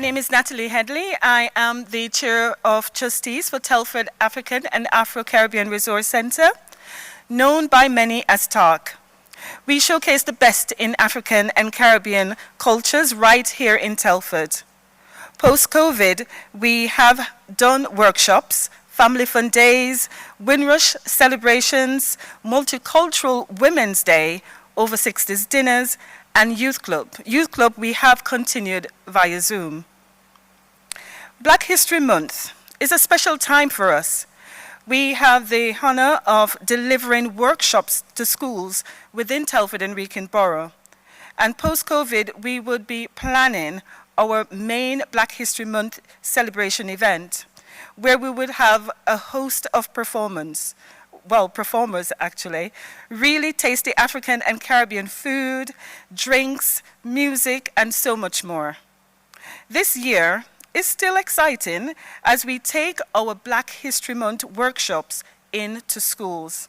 name is Natalie Headley. I am the Chair of Trustees for Telford African and Afro-Caribbean Resource Centre, known by many as TAARC. We showcase the best in African and Caribbean cultures right here in Telford. Post-COVID, we have done workshops, family fun days, Windrush celebrations, multicultural Women's Day, over 60s dinners, and Youth Club. Youth Club we have continued via Zoom. Black History Month is a special time for us. We have the honor of delivering workshops to schools within Telford and Wrekin Borough. And post-COVID, we would be planning our main Black History Month celebration event, where we would have a host of performers actually, really tasty African and Caribbean food, drinks, music, and so much more. This year is still exciting as we take our Black History Month workshops into schools.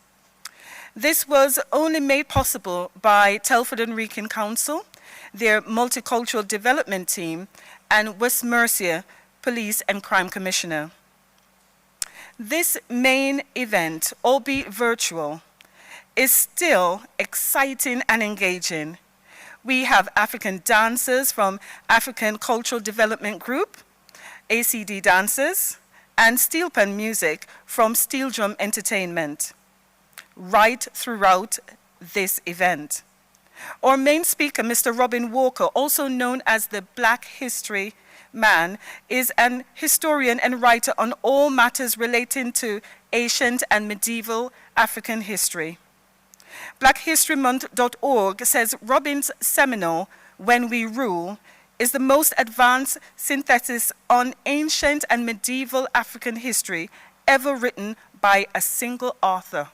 This was only made possible by Telford and Wrekin Council, their Multicultural Development Team, and West Mercia Police and Crime Commissioner. This main event, albeit virtual, is still exciting and engaging. We have African dancers from African Cultural Development Group, ACD Dancers, and steel pan music from Steel Drum Entertainment, right throughout this event. Our main speaker, Mr. Robin Walker, also known as the Black History Man, is an historian and writer on all matters relating to ancient and medieval African history. BlackHistoryMonth.org says Robin's seminal, When We Rule, is the most advanced synthesis on ancient and medieval African history ever written by a single author.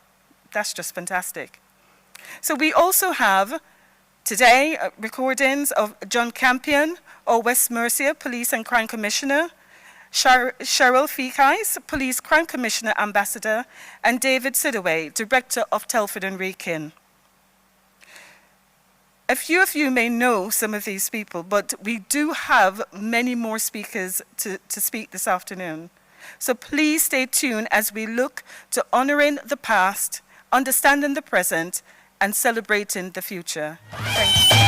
That's just fantastic. So we also have today recordings of John Campion, or West Mercia Police and Crime Commissioner, Cheryl Fikais, Police Crime Commissioner Ambassador, and David Sidaway, Director of Telford and Wrekin. A few of you may know some of these people, but we do have many more speakers to speak this afternoon. So please stay tuned as we look to honoring the past, understanding the present, and celebrating the future. Thank you.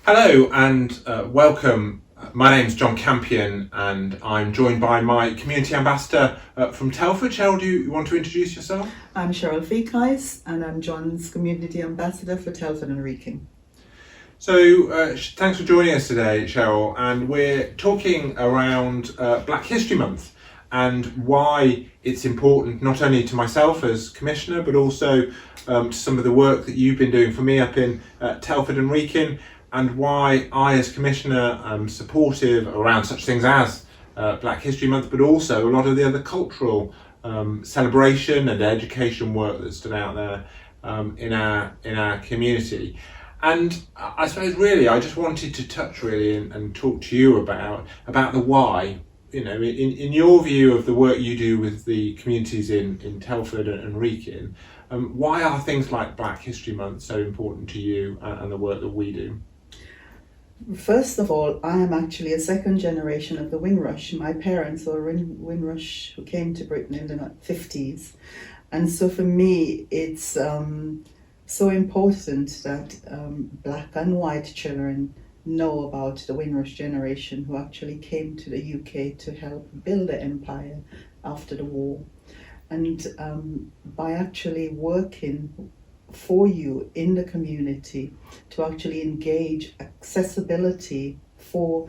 Hello and welcome. My name's John Campion and I'm joined by my community ambassador from Telford. Cheryl, do you want to introduce yourself? I'm Cheryl Feekhuis and I'm John's community ambassador for Telford and Wrekin. So thanks for joining us today, Cheryl, and we're talking around Black History Month and why it's important not only to myself as Commissioner but also to some of the work that you've been doing for me up in Telford and Wrekin, and why I as Commissioner am supportive around such things as Black History Month, but also a lot of the other cultural celebration and education work that's done out there in our community. And I suppose really I just wanted to touch really and talk to you about the why. You know, in your view of the work you do with the communities in Telford and Wrekin, why are things like Black History Month so important to you and the work that we do? First of all, I am actually a second generation of the Windrush. My parents were Windrush who came to Britain in the 50s. And so for me, it's so important that black and white children know about the Windrush generation who actually came to the UK to help build the empire after the war. And by actually working for you in the community to actually engage accessibility for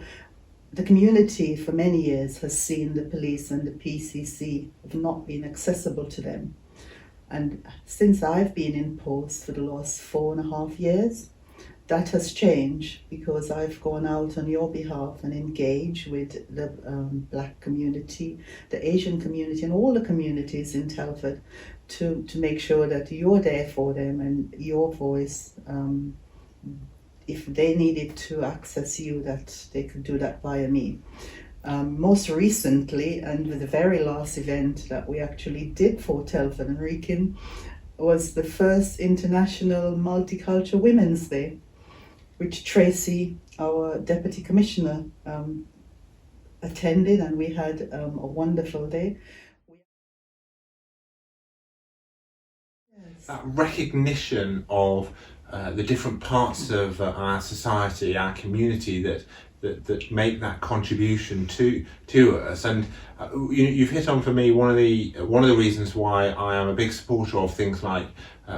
the community for many years has seen the police and the PCC have not been accessible to them. And since I've been in post for the last 4.5 years, that has changed because I've gone out on your behalf and engaged with the Black community, the Asian community, and all the communities in Telford to make sure that you're there for them and your voice, if they needed to access you, that they could do that via me. Most recently, and with the very last event that we actually did for Telford and Wrekin, was the first International Multicultural Women's Day, which Tracy, our Deputy Commissioner, attended, and we had a wonderful day. That recognition of the different parts of our society, our community that make that contribution to us, and you've hit on for me one of the reasons why I am a big supporter of things like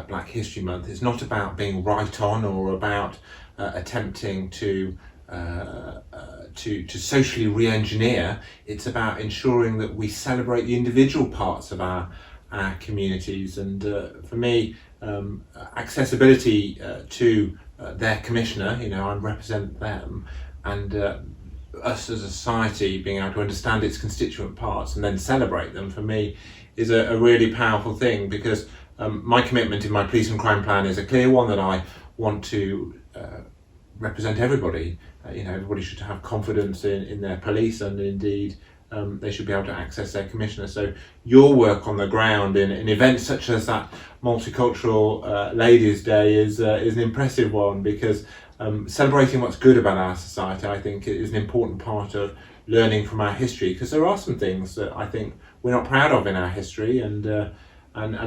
Black History Month. It's not about being right on or about attempting to socially re-engineer. It's about ensuring that we celebrate the individual parts of our communities, and for me, accessibility to their commissioner, I represent them, and us as a society being able to understand its constituent parts and then celebrate them, for me, is a really powerful thing, because my commitment in my police and crime plan is a clear one, that I want to represent everybody. Everybody should have confidence in their police, and indeed they should be able to access their commissioner. So your work on the ground in events such as that Multicultural Ladies' Day is an impressive one, because celebrating what's good about our society, I think, is an important part of learning from our history, because there are some things that I think we're not proud of in our history, and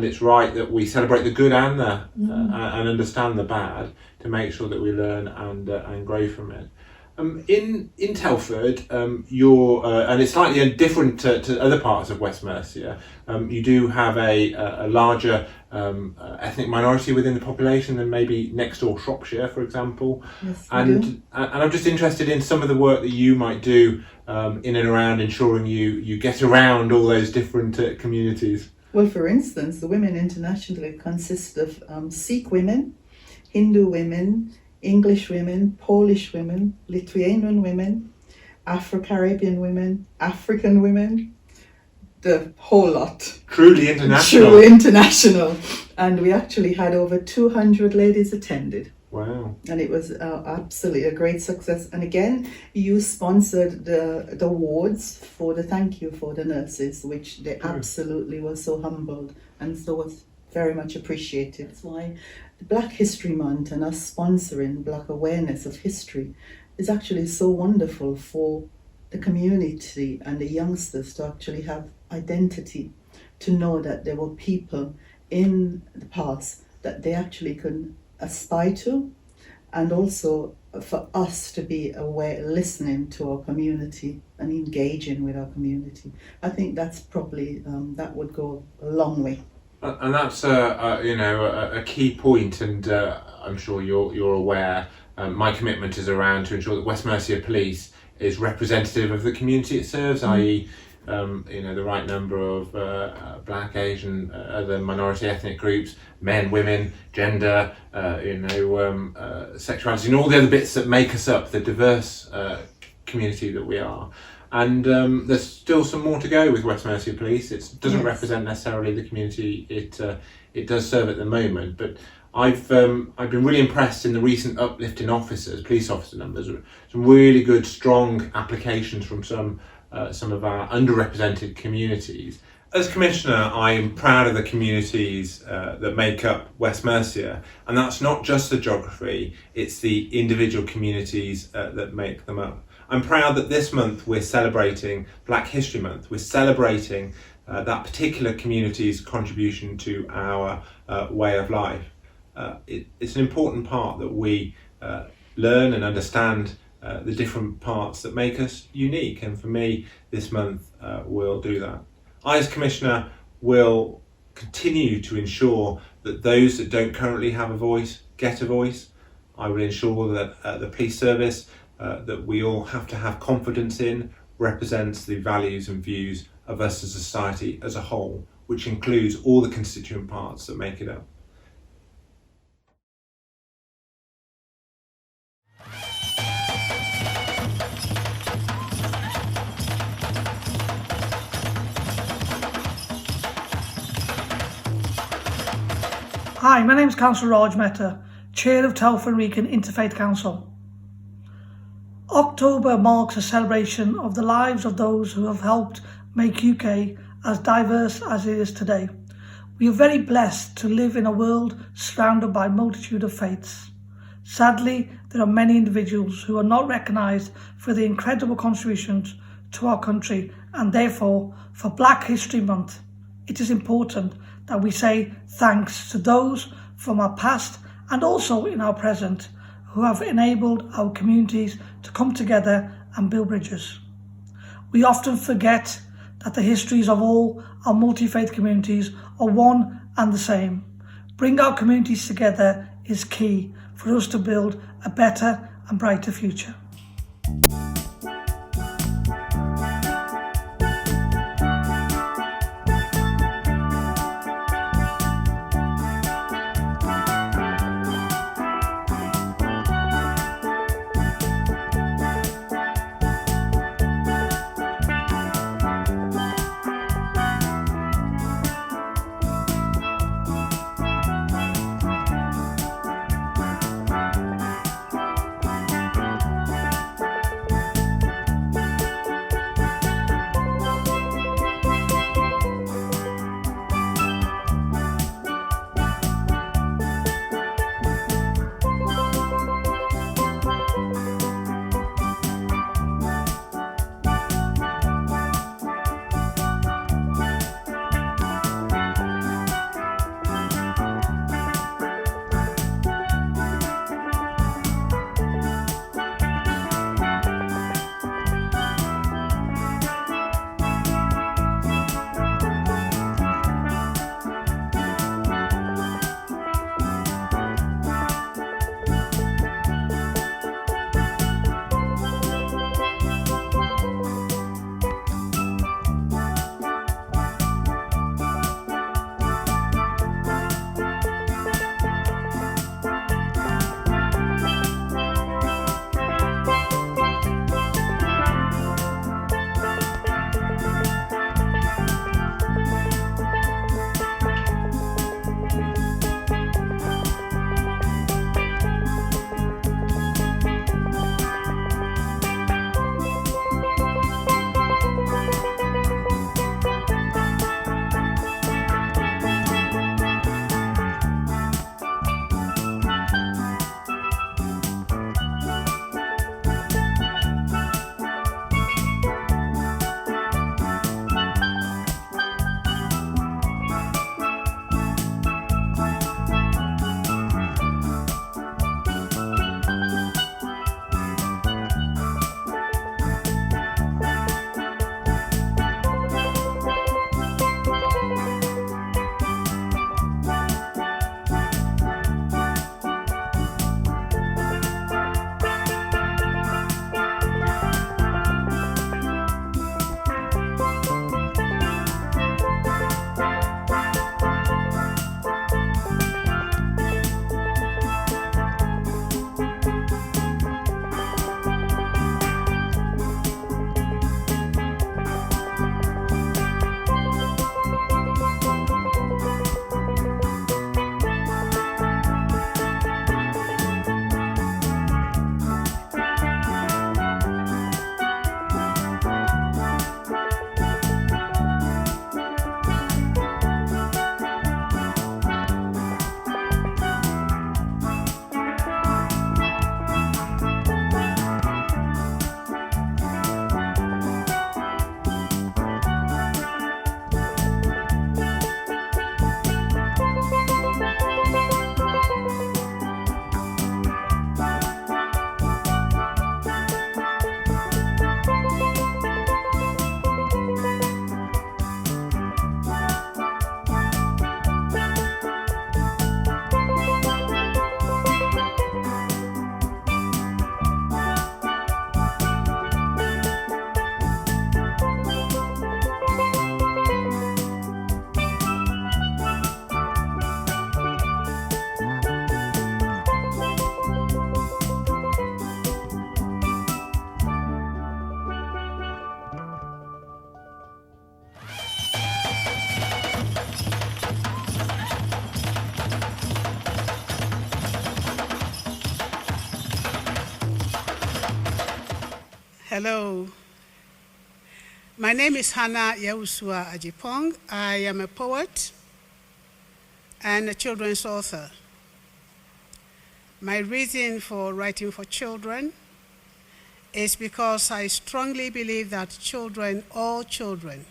it's right that we celebrate the good and and understand the bad, to make sure that we learn and grow from it. In Telford, you're and it's slightly different to other parts of West Mercia. You do have a larger ethnic minority within the population than maybe next door Shropshire, for example. Yes, and I'm just interested in some of the work that you might do in and around ensuring you get around all those different communities. Well, for instance, the women internationally consist of Sikh women, Hindu women, English women, Polish women, Lithuanian women, Afro-Caribbean women, African women, the whole lot. Truly international. Truly international. And we actually had over 200 ladies attended. Wow. And it was absolutely a great success. And again, you sponsored the awards for the thank you for the nurses, which they absolutely were so humbled and so was very much appreciated. That's why the Black History Month and us sponsoring Black awareness of history is actually so wonderful for the community and the youngsters to actually have identity, to know that there were people in the past that they actually can aspire to, and also for us to be aware, listening to our community and engaging with our community. I think that's probably, that would go a long way. And that's a key point, and I'm sure you're aware. My commitment is around to ensure that West Mercia Police is representative of the community it serves, i.e., the right number of Black, Asian, other minority ethnic groups, men, women, gender, sexuality, and all the other bits that make us up the diverse community that we are. And there's still some more to go with West Mercia Police. It doesn't represent necessarily the community it does serve at the moment, but I've been really impressed in the recent uplift in police officer numbers. Some really good, strong applications from some of our underrepresented communities. As Commissioner, I'm proud of the communities that make up West Mercia, and that's not just the geography, it's the individual communities that make them up. I'm proud that this month we're celebrating Black History Month. We're celebrating that particular community's contribution to our way of life. It's an important part that we learn and understand the different parts that make us unique, and for me this month we'll do that. I as Commissioner will continue to ensure that those that don't currently have a voice get a voice. I will ensure that the police service that we all have to have confidence in represents the values and views of us as a society as a whole, which includes all the constituent parts that make it up. Hi, my name is Councillor Raj Mehta, Chair of Telford Region Interfaith Council. October marks a celebration of the lives of those who have helped make UK as diverse as it is today. We are very blessed to live in a world surrounded by a multitude of faiths. Sadly, there are many individuals who are not recognised for their incredible contributions to our country, and therefore, for Black History Month, it is important that we say thanks to those from our past and also in our present who have enabled our communities to come together and build bridges. We often forget that the histories of all our multi-faith communities are one and the same. Bring our communities together is key for us to build a better and brighter future. Hello. My name is Hanna Yaawusuah Adjepong. I am a poet and a children's author. My reason for writing for children is because I strongly believe that children, all children,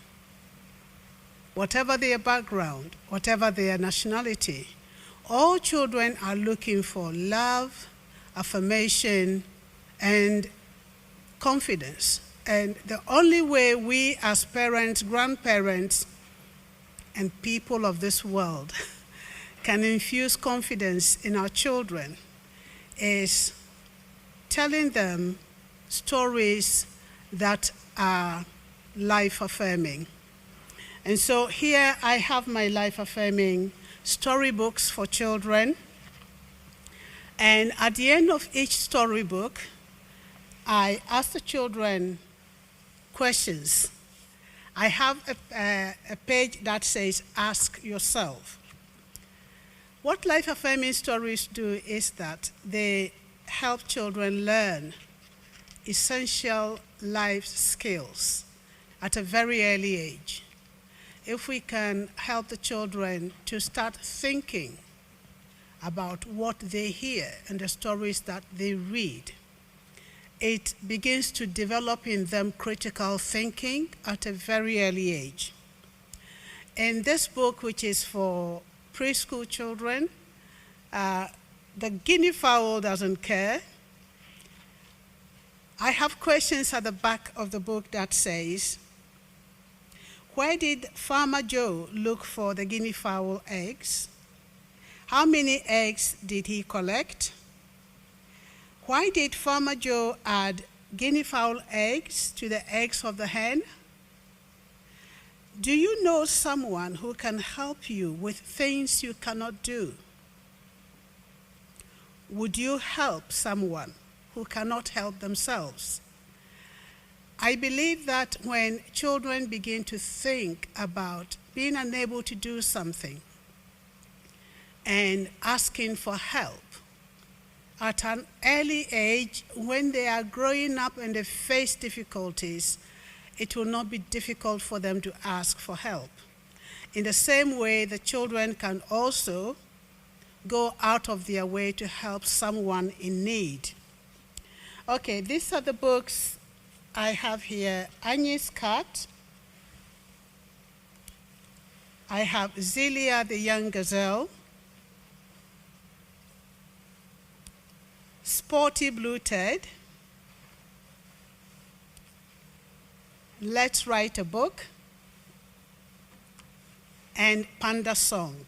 whatever their background, whatever their nationality, all children are looking for love, affirmation, and confidence. And the only way we as parents, grandparents, and people of this world can infuse confidence in our children is telling them stories that are life-affirming. And so here I have my life-affirming storybooks for children. And at the end of each storybook, I ask the children questions. I have a page that says, ask yourself. What life-affirming stories do is that they help children learn essential life skills at a very early age. If we can help the children to start thinking about what they hear and the stories that they read, it begins to develop in them critical thinking at a very early age. In this book, which is for preschool children, the guinea fowl doesn't care. I have questions at the back of the book that says, where did Farmer Joe look for the guinea fowl eggs? How many eggs did he collect? Why did Farmer Joe add guinea fowl eggs to the eggs of the hen? Do you know someone who can help you with things you cannot do? Would you help someone who cannot help themselves? I believe that when children begin to think about being unable to do something and asking for help at an early age, when they are growing up and they face difficulties, it will not be difficult for them to ask for help. In the same way, the children can also go out of their way to help someone in need. Okay, these are the books I have here. Annie's Cat. I have Zelia the Young Gazelle. Sporty Blue Ted. Let's Write a Book. And Panda Song.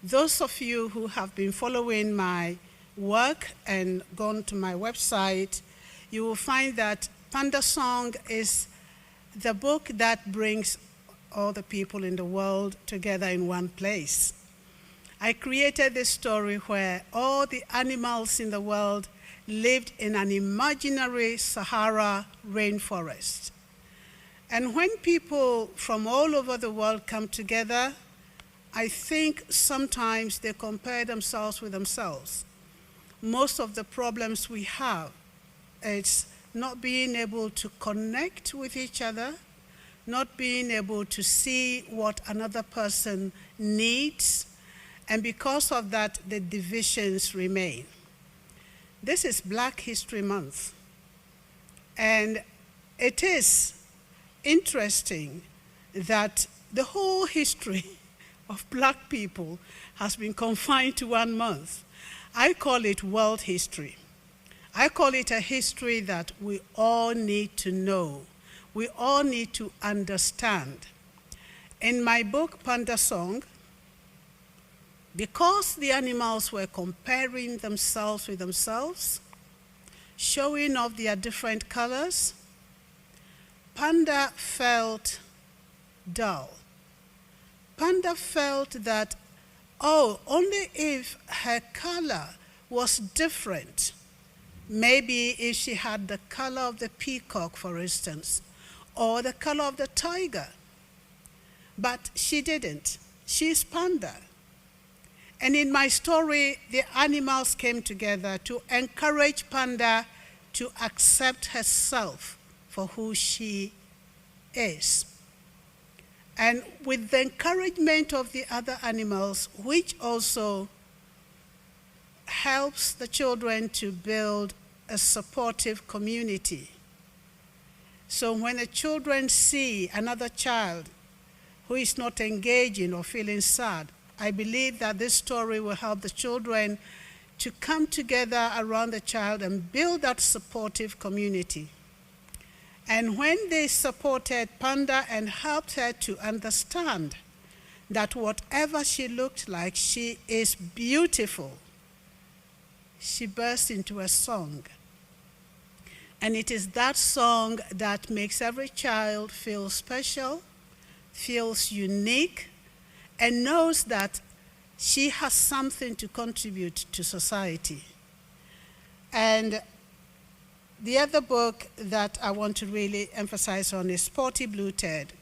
Those of you who have been following my work and gone to my website, you will find that Panda Song is the book that brings all the people in the world together in one place. I created this story where all the animals in the world lived in an imaginary Sahara rainforest. And when people from all over the world come together, I think sometimes they compare themselves with themselves. Most of the problems we have, it's not being able to connect with each other, not being able to see what another person needs, and because of that, the divisions remain. This is Black History Month, and it is interesting that the whole history of Black people has been confined to 1 month. I call it world history. I call it a history that we all need to know. We all need to understand. In my book, Panda Song, because the animals were comparing themselves with themselves, showing off their different colors, Panda felt dull. Panda felt that, oh, only if her color was different, maybe if she had the color of the peacock, for instance, or the color of the tiger. But she didn't. She's Panda. And in my story, the animals came together to encourage Panda to accept herself for who she is. And with the encouragement of the other animals, which also helps the children to build a supportive community. So when the children see another child who is not engaging or feeling sad, I believe that this story will help the children to come together around the child and build that supportive community. And when they supported Panda and helped her to understand that whatever she looked like, she is beautiful, she burst into a song. And it is that song that makes every child feel special, feels unique, and knows that she has something to contribute to society. And the other book that I want to really emphasize on is Sporty Blue Ted.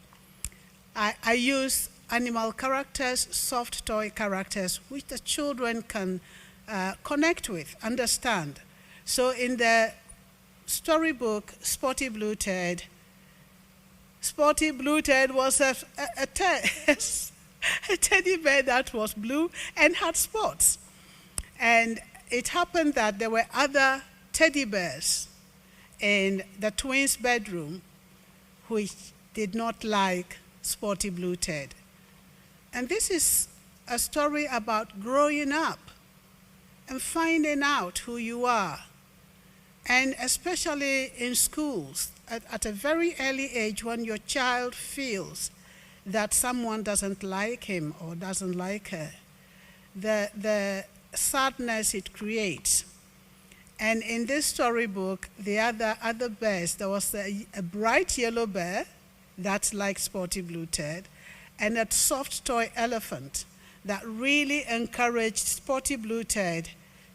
I use animal characters, soft toy characters, which the children can connect with, understand. So in the storybook, Sporty Blue Ted was a teddy bear that was blue and had spots. And it happened that there were other teddy bears in the twins' bedroom which did not like Sporty Blue Ted. And this is a story about growing up and finding out who you are. And especially in schools, at a very early age, when your child feels that someone doesn't like him or doesn't like her, the sadness it creates. And in this storybook, the other bears, there was a bright yellow bear that's like Sporty Blue Ted, and a soft toy elephant that really encouraged Sporty Blue Ted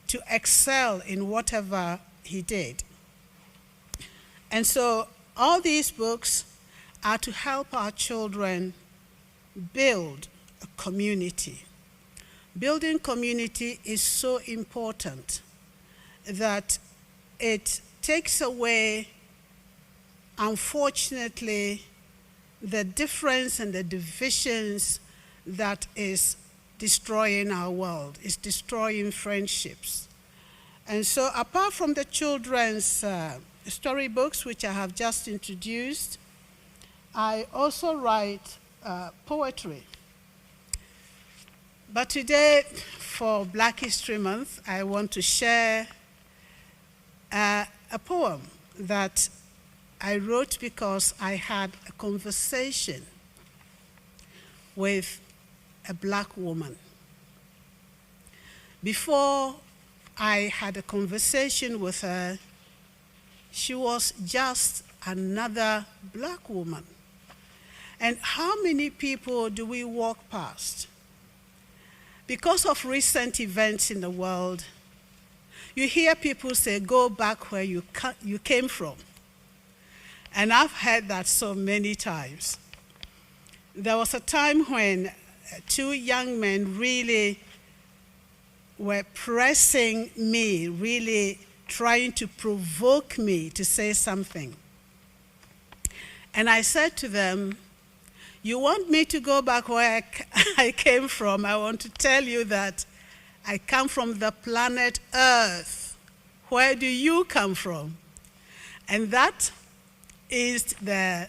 to excel in whatever he did. And so all these books are to help our children build a community. Building community is so important that it takes away, unfortunately, the difference and the divisions that is destroying our world, is destroying friendships. And so apart from the children's storybooks, which I have just introduced, I also write poetry. But today, for Black History Month, I want to share a poem that I wrote because I had a conversation with a Black woman. Before I had a conversation with her, she was just another Black woman. And how many people do we walk past? Because of recent events in the world, you hear people say, go back where you came from. And I've heard that so many times. There was a time when two young men really were pressing me, really trying to provoke me to say something. And I said to them, you want me to go back where I came from? I want to tell you that I come from the planet Earth. Where do you come from? And that is the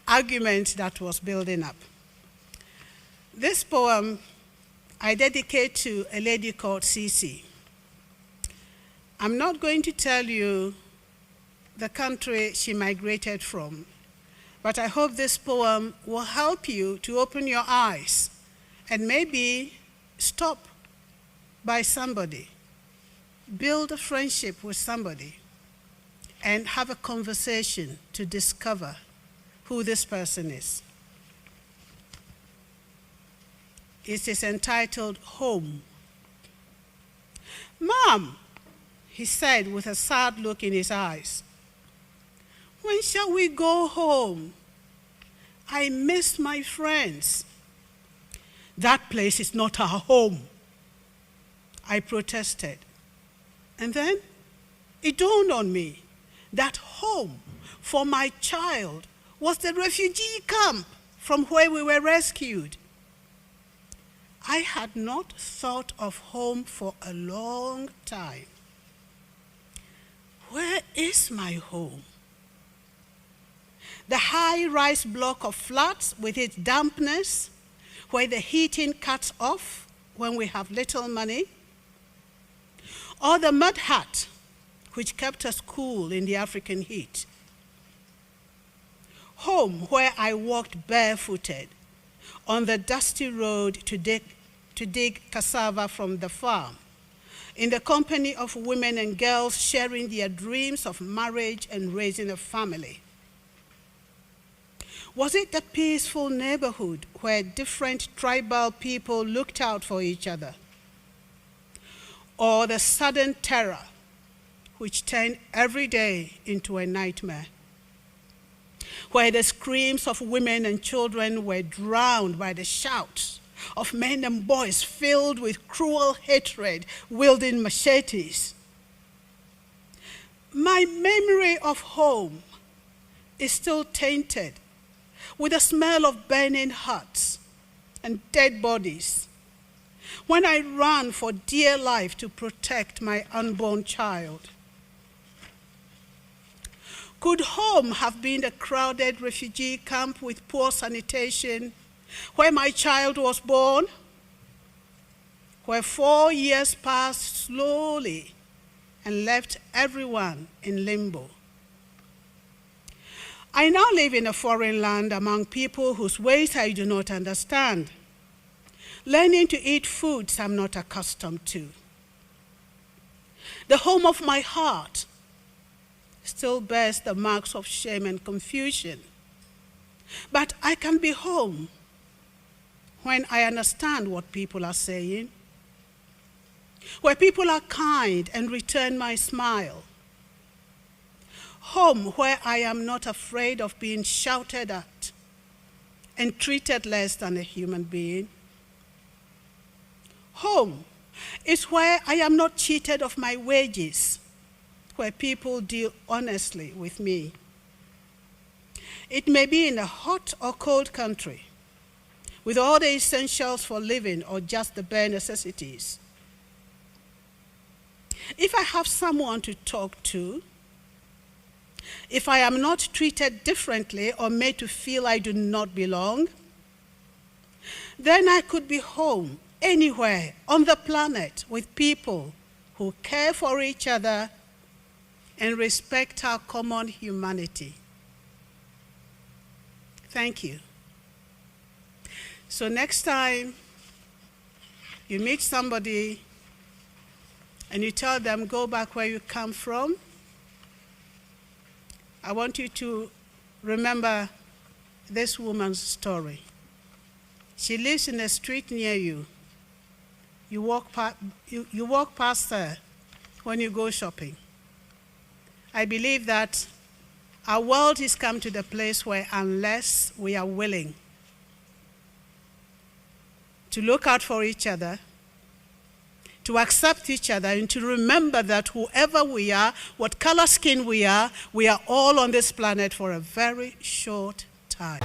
argument that was building up. This poem I dedicate to a lady called Cece. I'm not going to tell you the country she migrated from, but I hope this poem will help you to open your eyes and maybe stop by somebody, build a friendship with somebody, and have a conversation to discover who this person is. It is entitled Home. Mom, he said with a sad look in his eyes, when shall we go home? I miss my friends. That place is not our home, I protested. And then it dawned on me that home for my child was the refugee camp from where we were rescued. I had not thought of home for a long time. Where is my home? The high-rise block of flats with its dampness, where the heating cuts off when we have little money, or the mud hut, which kept us cool in the African heat. Home, where I walked barefooted on the dusty road to dig cassava from the farm, in the company of women and girls sharing their dreams of marriage and raising a family. Was it the peaceful neighborhood where different tribal people looked out for each other? Or the sudden terror which turned every day into a nightmare, where the screams of women and children were drowned by the shouts of men and boys filled with cruel hatred, wielding machetes? My memory of home is still tainted with the smell of burning huts and dead bodies when I ran for dear life to protect my unborn child. Could home have been a crowded refugee camp with poor sanitation where my child was born, where 4 years passed slowly and left everyone in limbo? I now live in a foreign land among people whose ways I do not understand, learning to eat foods I'm not accustomed to. The home of my heart still bears the marks of shame and confusion, but I can be home when I understand what people are saying, where people are kind and return my smile. Home where I am not afraid of being shouted at and treated less than a human being. Home is where I am not cheated of my wages, where people deal honestly with me. It may be in a hot or cold country, with all the essentials for living or just the bare necessities. If I have someone to talk to, if I am not treated differently or made to feel I do not belong, then I could be home anywhere on the planet with people who care for each other and respect our common humanity. Thank you. So next time you meet somebody and you tell them, go back where you come from, I want you to remember this woman's story. She lives in a street near you. You walk past her when you go shopping. I believe that our world has come to the place where unless we are willing to look out for each other, to accept each other, and to remember that whoever we are, what color skin we are all on this planet for a very short time.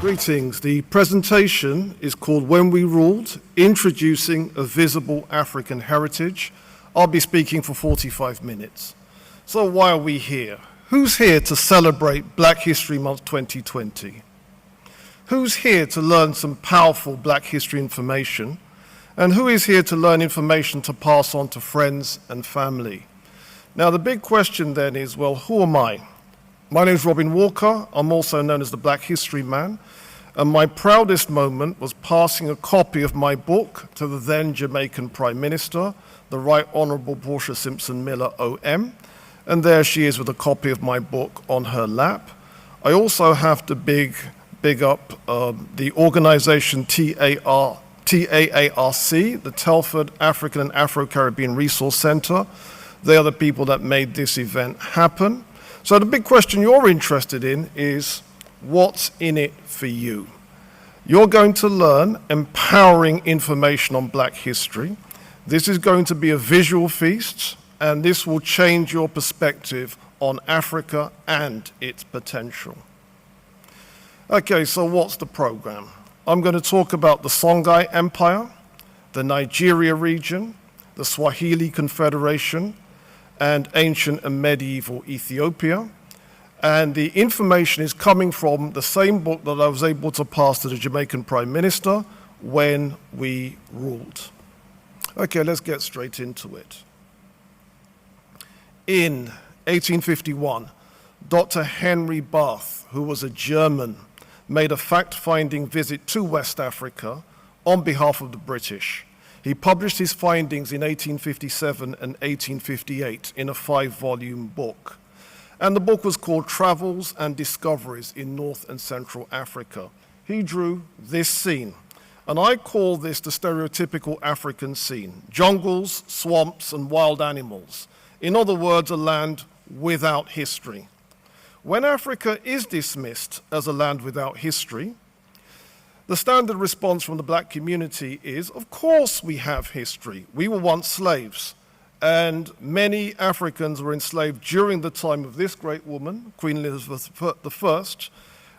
Greetings. The presentation is called When We Ruled, Introducing a Visible African Heritage. I'll be speaking for 45 minutes. So why are we here? Who's here to celebrate Black History Month 2020? Who's here to learn some powerful Black history information? And who is here to learn information to pass on to friends and family? Now the big question then is, well, who am I? My name is Robin Walker. I'm also known as the Black History Man. And my proudest moment was passing a copy of my book to the then Jamaican Prime Minister, the Right Honourable Portia Simpson Miller OM. And there she is with a copy of my book on her lap. I also have to big up the organisation TAARC, the Telford African and Afro-Caribbean Resource Centre. They are the people that made this event happen. So the big question you're interested in is, what's in it for you? You're going to learn empowering information on Black history. This is going to be a visual feast, and this will change your perspective on Africa and its potential. Okay, so what's the program? I'm going to talk about the Songhai Empire, the Nigeria region, the Swahili Confederation, and ancient and medieval Ethiopia. And the information is coming from the same book that I was able to pass to the Jamaican Prime Minister, When We Ruled. Okay, let's get straight into it. In 1851, Dr. Henry Bath, who was a German, made a fact-finding visit to West Africa on behalf of the British. He published his findings in 1857 and 1858 in a 5-volume book. And the book was called Travels and Discoveries in North and Central Africa. He drew this scene, and I call this the stereotypical African scene: jungles, swamps, and wild animals. In other words, a land without history. When Africa is dismissed as a land without history, the standard response from the Black community is, of course we have history. We were once slaves, and many Africans were enslaved during the time of this great woman, Queen Elizabeth I.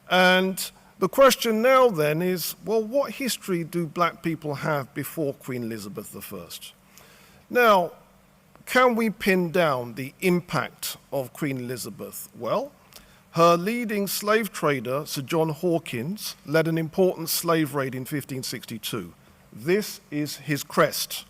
And the question now then is, well, what history do Black people have before Queen Elizabeth I? Now, can we pin down the impact of Queen Elizabeth? Well, her leading slave trader, Sir John Hawkins, led an important slave raid in 1562. This is his crest.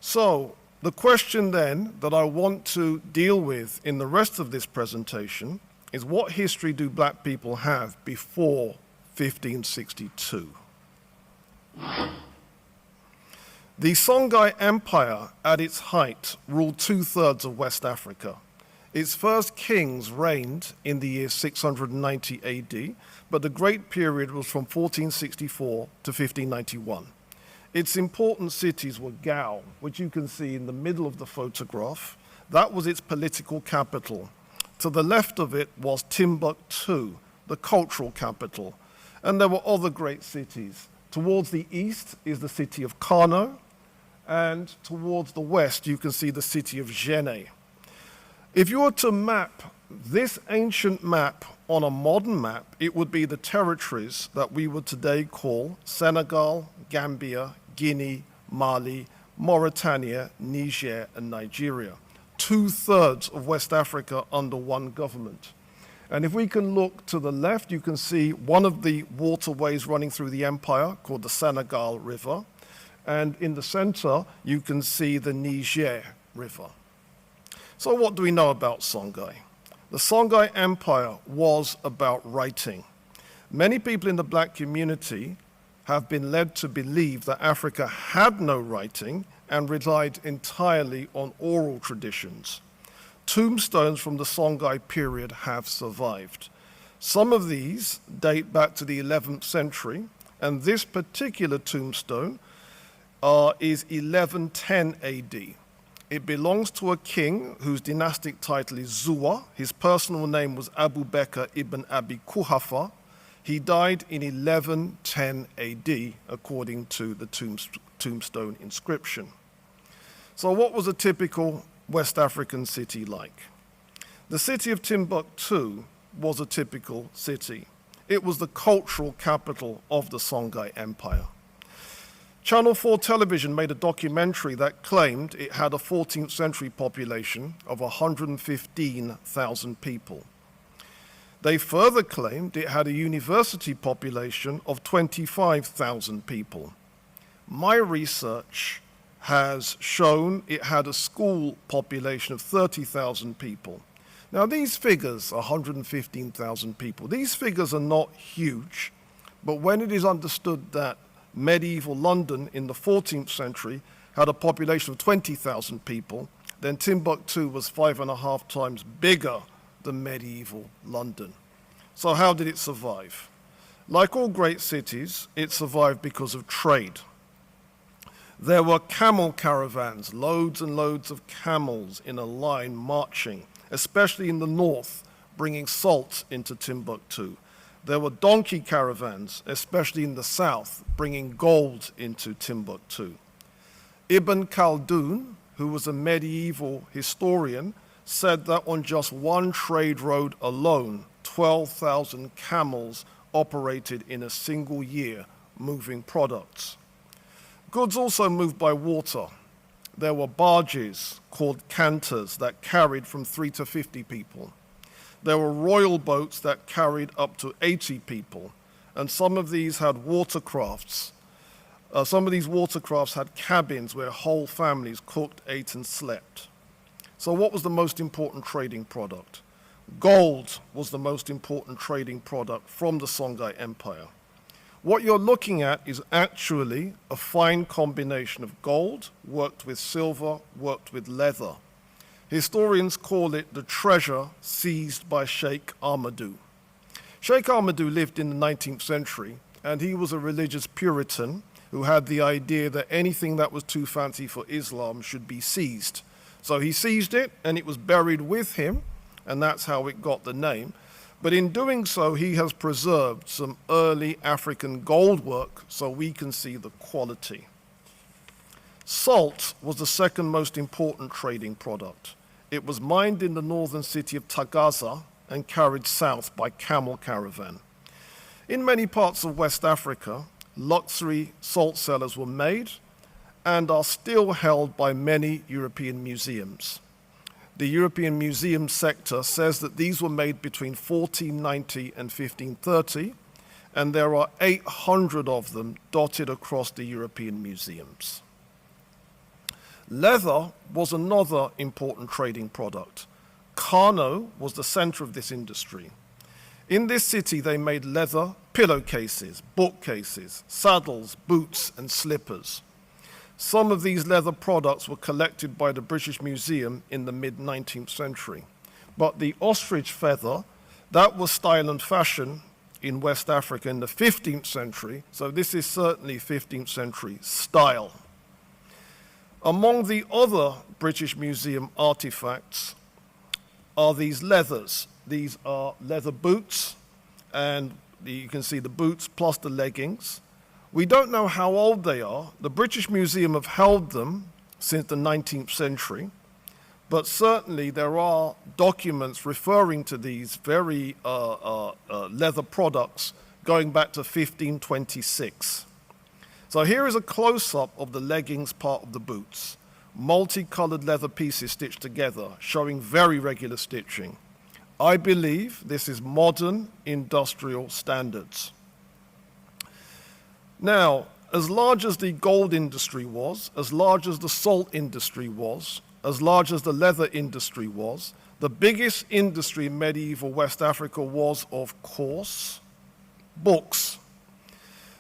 So the question then that I want to deal with in the rest of this presentation is, what history do Black people have before 1562? The Songhai Empire at its height ruled 2/3 of West Africa. Its first kings reigned in the year 690 AD, but the great period was from 1464 to 1591. Its important cities were Gao, which you can see in the middle of the photograph. That was its political capital. To the left of it was Timbuktu, the cultural capital. And there were other great cities. Towards the east is the city of Kano, and towards the west you can see the city of Jenne. If you were to map this ancient map on a modern map, it would be the territories that we would today call Senegal, Gambia, Guinea, Mali, Mauritania, Niger, and Nigeria. 2/3 of West Africa under one government. And if we can look to the left, you can see one of the waterways running through the empire called the Senegal River. And in the center, you can see the Niger River. So what do we know about Songhai? The Songhai Empire was about writing. Many people in the Black community have been led to believe that Africa had no writing and relied entirely on oral traditions. Tombstones from the Songhai period have survived. Some of these date back to the 11th century, and this particular tombstone is 1110 AD. It belongs to a king whose dynastic title is Zuwa. His personal name was Abu Bakr ibn Abi Quhafa. He died in 1110 AD, according to the tombstone inscription. So what was a typical West African city like? The city of Timbuktu was a typical city. it was the cultural capital of the Songhai Empire. Channel 4 television made a documentary that claimed it had a 14th century population of 115,000 people. They further claimed it had a university population of 25,000 people. My research has shown it had a school population of 30,000 people. Now these figures, 115,000 people, these figures are not huge, but when it is understood that medieval London in the 14th century had a population of 20,000 people, then Timbuktu was 5.5 times bigger than medieval London. So how did it survive? Like all great cities, it survived because of trade. There were camel caravans, loads and loads of camels in a line marching, especially in the north, bringing salt into Timbuktu. There were donkey caravans, especially in the south, bringing gold into Timbuktu. Ibn Khaldun, who was a medieval historian, said that on just one trade road alone, 12,000 camels operated in a single year, moving products. Goods also moved by water. There were barges called canters that carried from 3 to 50 people. There were royal boats that carried up to 80 people, and some of these had watercrafts. Some of these watercrafts had cabins where whole families cooked, ate, and slept. So what was the most important trading product? Gold was the most important trading product from the Songhai Empire. What you're looking at is actually a fine combination of gold, worked with silver, worked with leather. Historians call it the treasure seized by Sheikh Ahmadu. Sheikh Ahmadu lived in the 19th century, and he was a religious Puritan who had the idea that anything that was too fancy for Islam should be seized. So he seized it, and it was buried with him, and that's how it got the name. But in doing so, he has preserved some early African gold work so we can see the quality. Salt was the second most important trading product. It was mined in the northern city of Tagaza and carried south by camel caravan. In many parts of West Africa, luxury salt cellars were made and are still held by many European museums. The European museum sector says that these were made between 1490 and 1530, and there are 800 of them dotted across the European museums. Leather was another important trading product. Kano was the center of this industry. In this city, they made leather pillowcases, bookcases, saddles, boots, and slippers. Some of these leather products were collected by the British Museum in the mid-19th century. But the ostrich feather, that was style and fashion in West Africa in the 15th century, so this is certainly 15th century style. Among the other British Museum artifacts are these leathers. These are leather boots, and you can see the boots plus the leggings. We don't know how old they are. The British Museum have held them since the 19th century, but certainly there are documents referring to these very leather products going back to 1526. So here is a close-up of the leggings part of the boots. Multicolored leather pieces stitched together, showing very regular stitching. I believe this is modern industrial standards. Now, as large as the gold industry was, as large as the salt industry was, as large as the leather industry was, the biggest industry in medieval West Africa was, of course, books.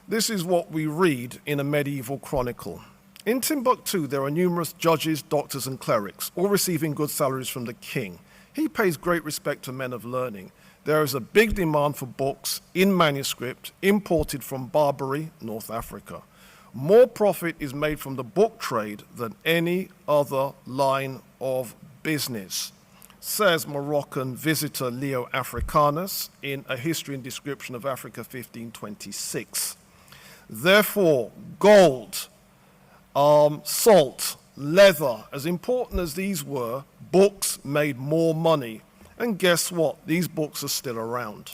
This is what we read in a medieval chronicle. In Timbuktu, there are numerous judges, doctors, and clerics, all receiving good salaries from the king. He pays great respect to men of learning. There is a big demand for books in manuscript imported from Barbary, North Africa. More profit is made from the book trade than any other line of business, says Moroccan visitor Leo Africanus in A History and Description of Africa 1526. Therefore, gold, salt, leather, as important as these were, books made more money. And guess what? These books are still around.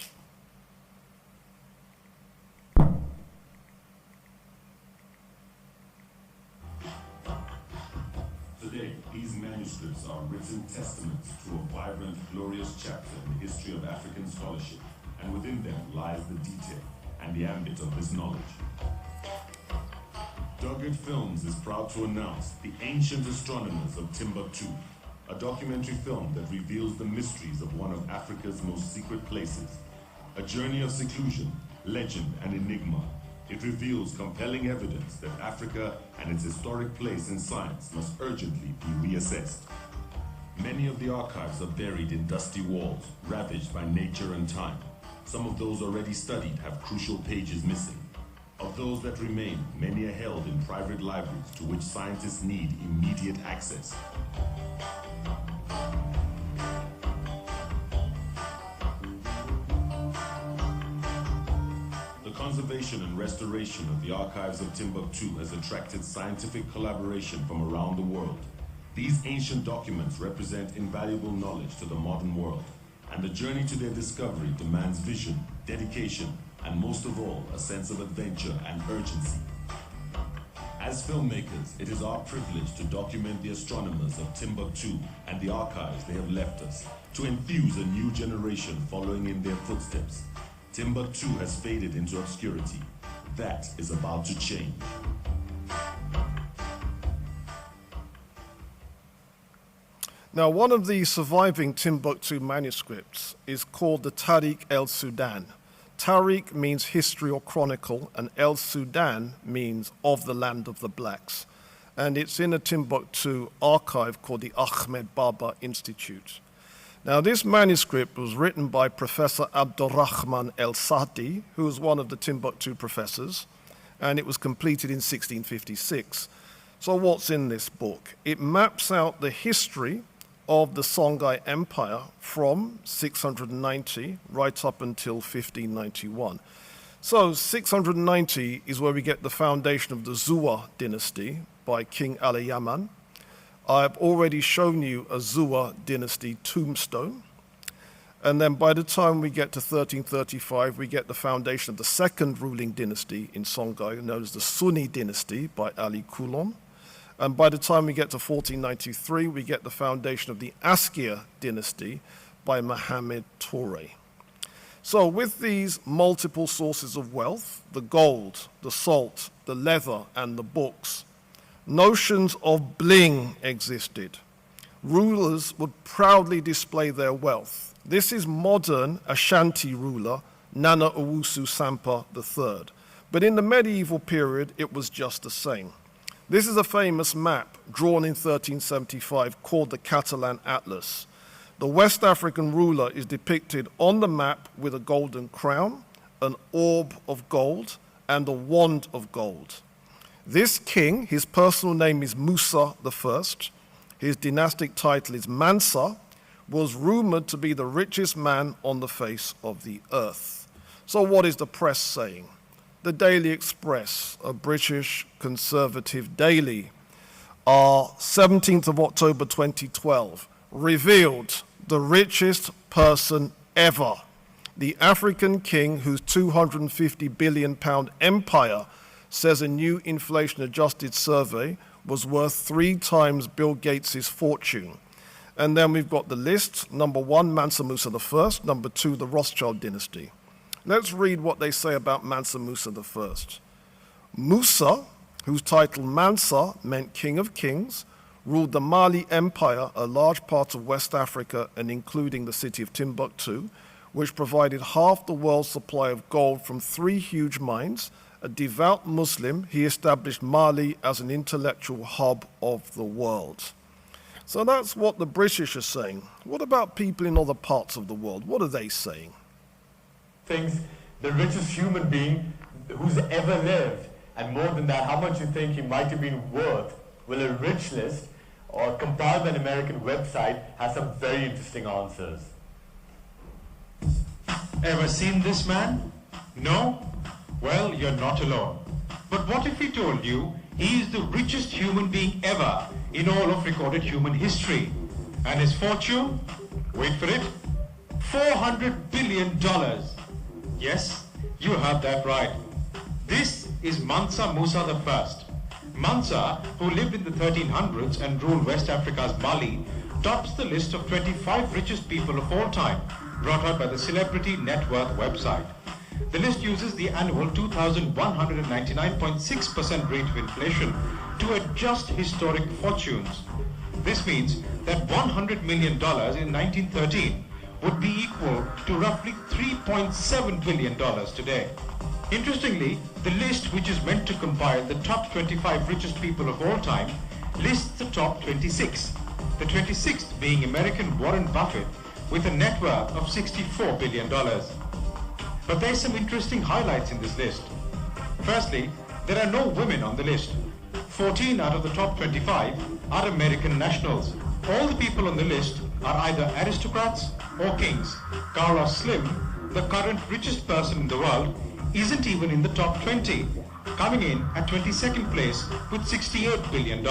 manuscripts are written testaments to a vibrant, glorious chapter in the history of African scholarship, and within them lies the detail and the ambit of this knowledge. Duggart Films is proud to announce The Ancient Astronomers of Timbuktu, a documentary film that reveals the mysteries of one of Africa's most secret places. A journey of seclusion, legend, and enigma, it reveals compelling evidence that Africa and its historic place in science must urgently be reassessed. Many of the archives are buried in dusty walls, ravaged by nature and time. Some of those already studied have crucial pages missing. Of those that remain, many are held in private libraries to which scientists need immediate access. The conservation and restoration of the archives of Timbuktu has attracted scientific collaboration from around the world. These ancient documents represent invaluable knowledge to the modern world, and the journey to their discovery demands vision, dedication, and most of all, a sense of adventure and urgency. As filmmakers, it is our privilege to document the astronomers of Timbuktu and the archives they have left us, to enthuse a new generation following in their footsteps. Timbuktu has faded into obscurity. That is about to change. Now, one of the surviving Timbuktu manuscripts is called the TAARC el-Sudan. TAARC means history or chronicle, and el-Sudan means of the land of the blacks. And it's in a Timbuktu archive called the Ahmed Baba Institute. Now, this manuscript was written by Professor Abdurrahman El-Sadi, who was one of the Timbuktu professors, and it was completed in 1656. So what's in this book? It maps out the history of the Songhai Empire from 690 right up until 1591. So 690 is where we get the foundation of the Zua dynasty by King Ali Yaman. I've already shown you a Zua dynasty tombstone. And then by the time we get to 1335, we get the foundation of the second ruling dynasty in Songhai, known as the Sunni dynasty by Ali Kulon. And by the time we get to 1493, we get the foundation of the Askir dynasty by Muhammad Toure. So with these multiple sources of wealth, the gold, the salt, the leather, and the books, notions of bling existed. Rulers would proudly display their wealth. This is modern Ashanti ruler Nana Owusu Sampa III. But in the medieval period, it was just the same. This is a famous map drawn in 1375 called the Catalan Atlas. The West African ruler is depicted on the map with a golden crown, an orb of gold, and a wand of gold. This king, his personal name is Musa I, his dynastic title is Mansa, was rumored to be the richest man on the face of the earth. So what is the press saying? The Daily Express, a British conservative daily, 17th of October 2012, revealed the richest person ever, the African king whose £250 billion empire says a new inflation-adjusted survey was worth 3 times Bill Gates' fortune. And then we've got the list. Number 1, Mansa Musa I. Number 2, the Rothschild dynasty. Let's read what they say about Mansa Musa I. Musa, whose title Mansa meant King of Kings, ruled the Mali Empire, a large part of West Africa and including the city of Timbuktu, which provided half the world's supply of gold from 3 huge mines. A devout Muslim, he established Mali as an intellectual hub of the world. So that's what the British are saying. What about people in other parts of the world? What are they saying? Thinks the richest human being who's ever lived, and more than that, how much you think he might have been worth. Well, a rich list, or compiled by an American website, has some very interesting answers. Ever seen this man? No? Well, you're not alone. But what if we told you he is the richest human being ever in all of recorded human history? And his fortune? Wait for it. $400 billion. Yes, you heard that right. This is Mansa Musa I. Mansa, who lived in the 1300s and ruled West Africa's Mali, tops the list of 25 richest people of all time, brought out by the Celebrity Net Worth website. The list uses the annual 2,199.6% rate of inflation to adjust historic fortunes. This means that $100 million in 1913 would be equal to roughly $3.7 billion today. Interestingly, the list, which is meant to compile the top 25 richest people of all time, lists the top 26, the 26th being American Warren Buffett with a net worth of $64 billion. But there's some interesting highlights in this list. Firstly, there are no women on the list. 14 out of the top 25 are American nationals. All the people on the list are either aristocrats or kings. Carlos Slim, the current richest person in the world, isn't even in the top 20, coming in at 22nd place with $68 billion.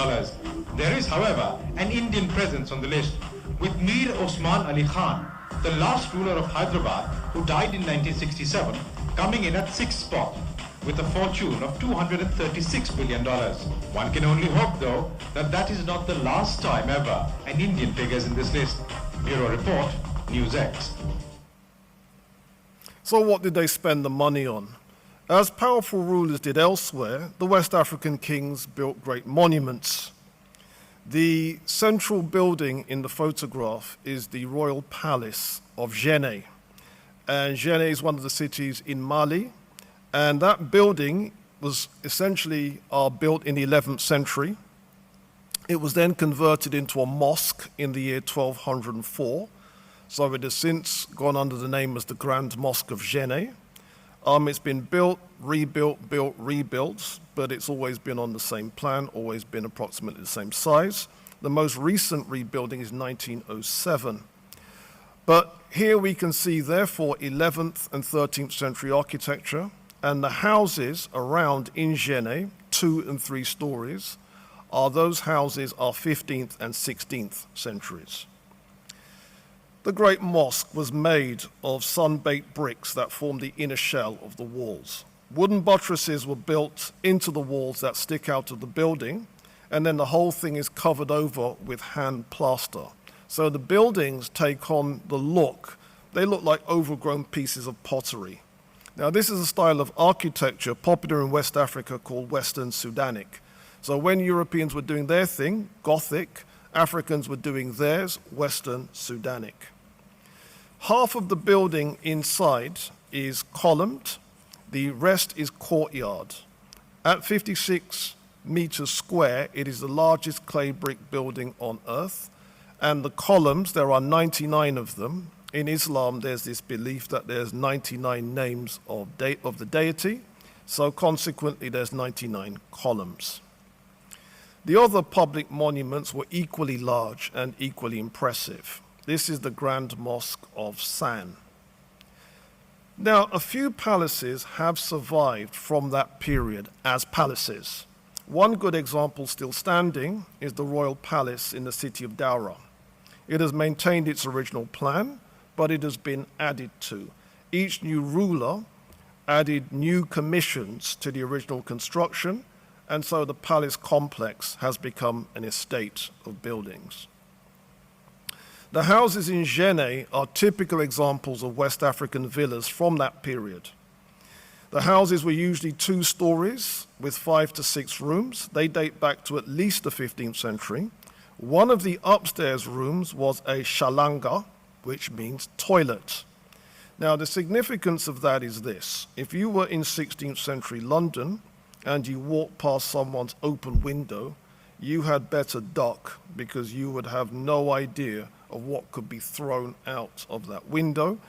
There is, however, an Indian presence on the list, with Mir Osman Ali Khan, the last ruler of Hyderabad, who died in 1967, coming in at 6th spot, with a fortune of $236 billion. One can only hope, though, that that is not the last time ever an Indian figures in this list. Bureau Report, NewsX. So what did they spend the money on? As powerful rulers did elsewhere, the West African kings built great monuments. The central building in the photograph is the Royal Palace of Djenné. And Djenné is one of the cities in Mali. And that building was essentially built in the 11th century. It was then converted into a mosque in the year 1204. So it has since gone under the name as the Grand Mosque of Djenné. It's been built, rebuilt, but it's always been on the same plan, always been approximately the same size. The most recent rebuilding is 1907. But here we can see, therefore, 11th and 13th century architecture, and the houses around in Djenné, 2 and 3 stories, those houses are 15th and 16th centuries. The Great Mosque was made of sun-baked bricks that formed the inner shell of the walls. Wooden buttresses were built into the walls that stick out of the building, and then the whole thing is covered over with hand plaster. So the buildings take on the look. They look like overgrown pieces of pottery. Now, this is a style of architecture popular in West Africa called Western Sudanic. So when Europeans were doing their thing, Gothic, Africans were doing theirs, Western Sudanic. Half of the building inside is columned, the rest is courtyard. At 56 meters square, it is the largest clay brick building on earth, and the columns, there are 99 of them. In Islam, there's this belief that there's 99 names of the deity, so consequently there's 99 columns. The other public monuments were equally large and equally impressive. This is the Grand Mosque of San. Now, a few palaces have survived from that period as palaces. One good example still standing is the Royal Palace in the city of Daura. It has maintained its original plan, but it has been added to. Each new ruler added new commissions to the original construction, and so the palace complex has become an estate of buildings. The houses in Djenné are typical examples of West African villas from that period. The houses were usually 2 stories with 5 to 6 rooms. They date back to at least the 15th century. One of the upstairs rooms was a shalanga, which means toilet. Now, the significance of that is this. If you were in 16th century London and you walked past someone's open window, you had better duck because you would have no idea of what could be thrown out of that window.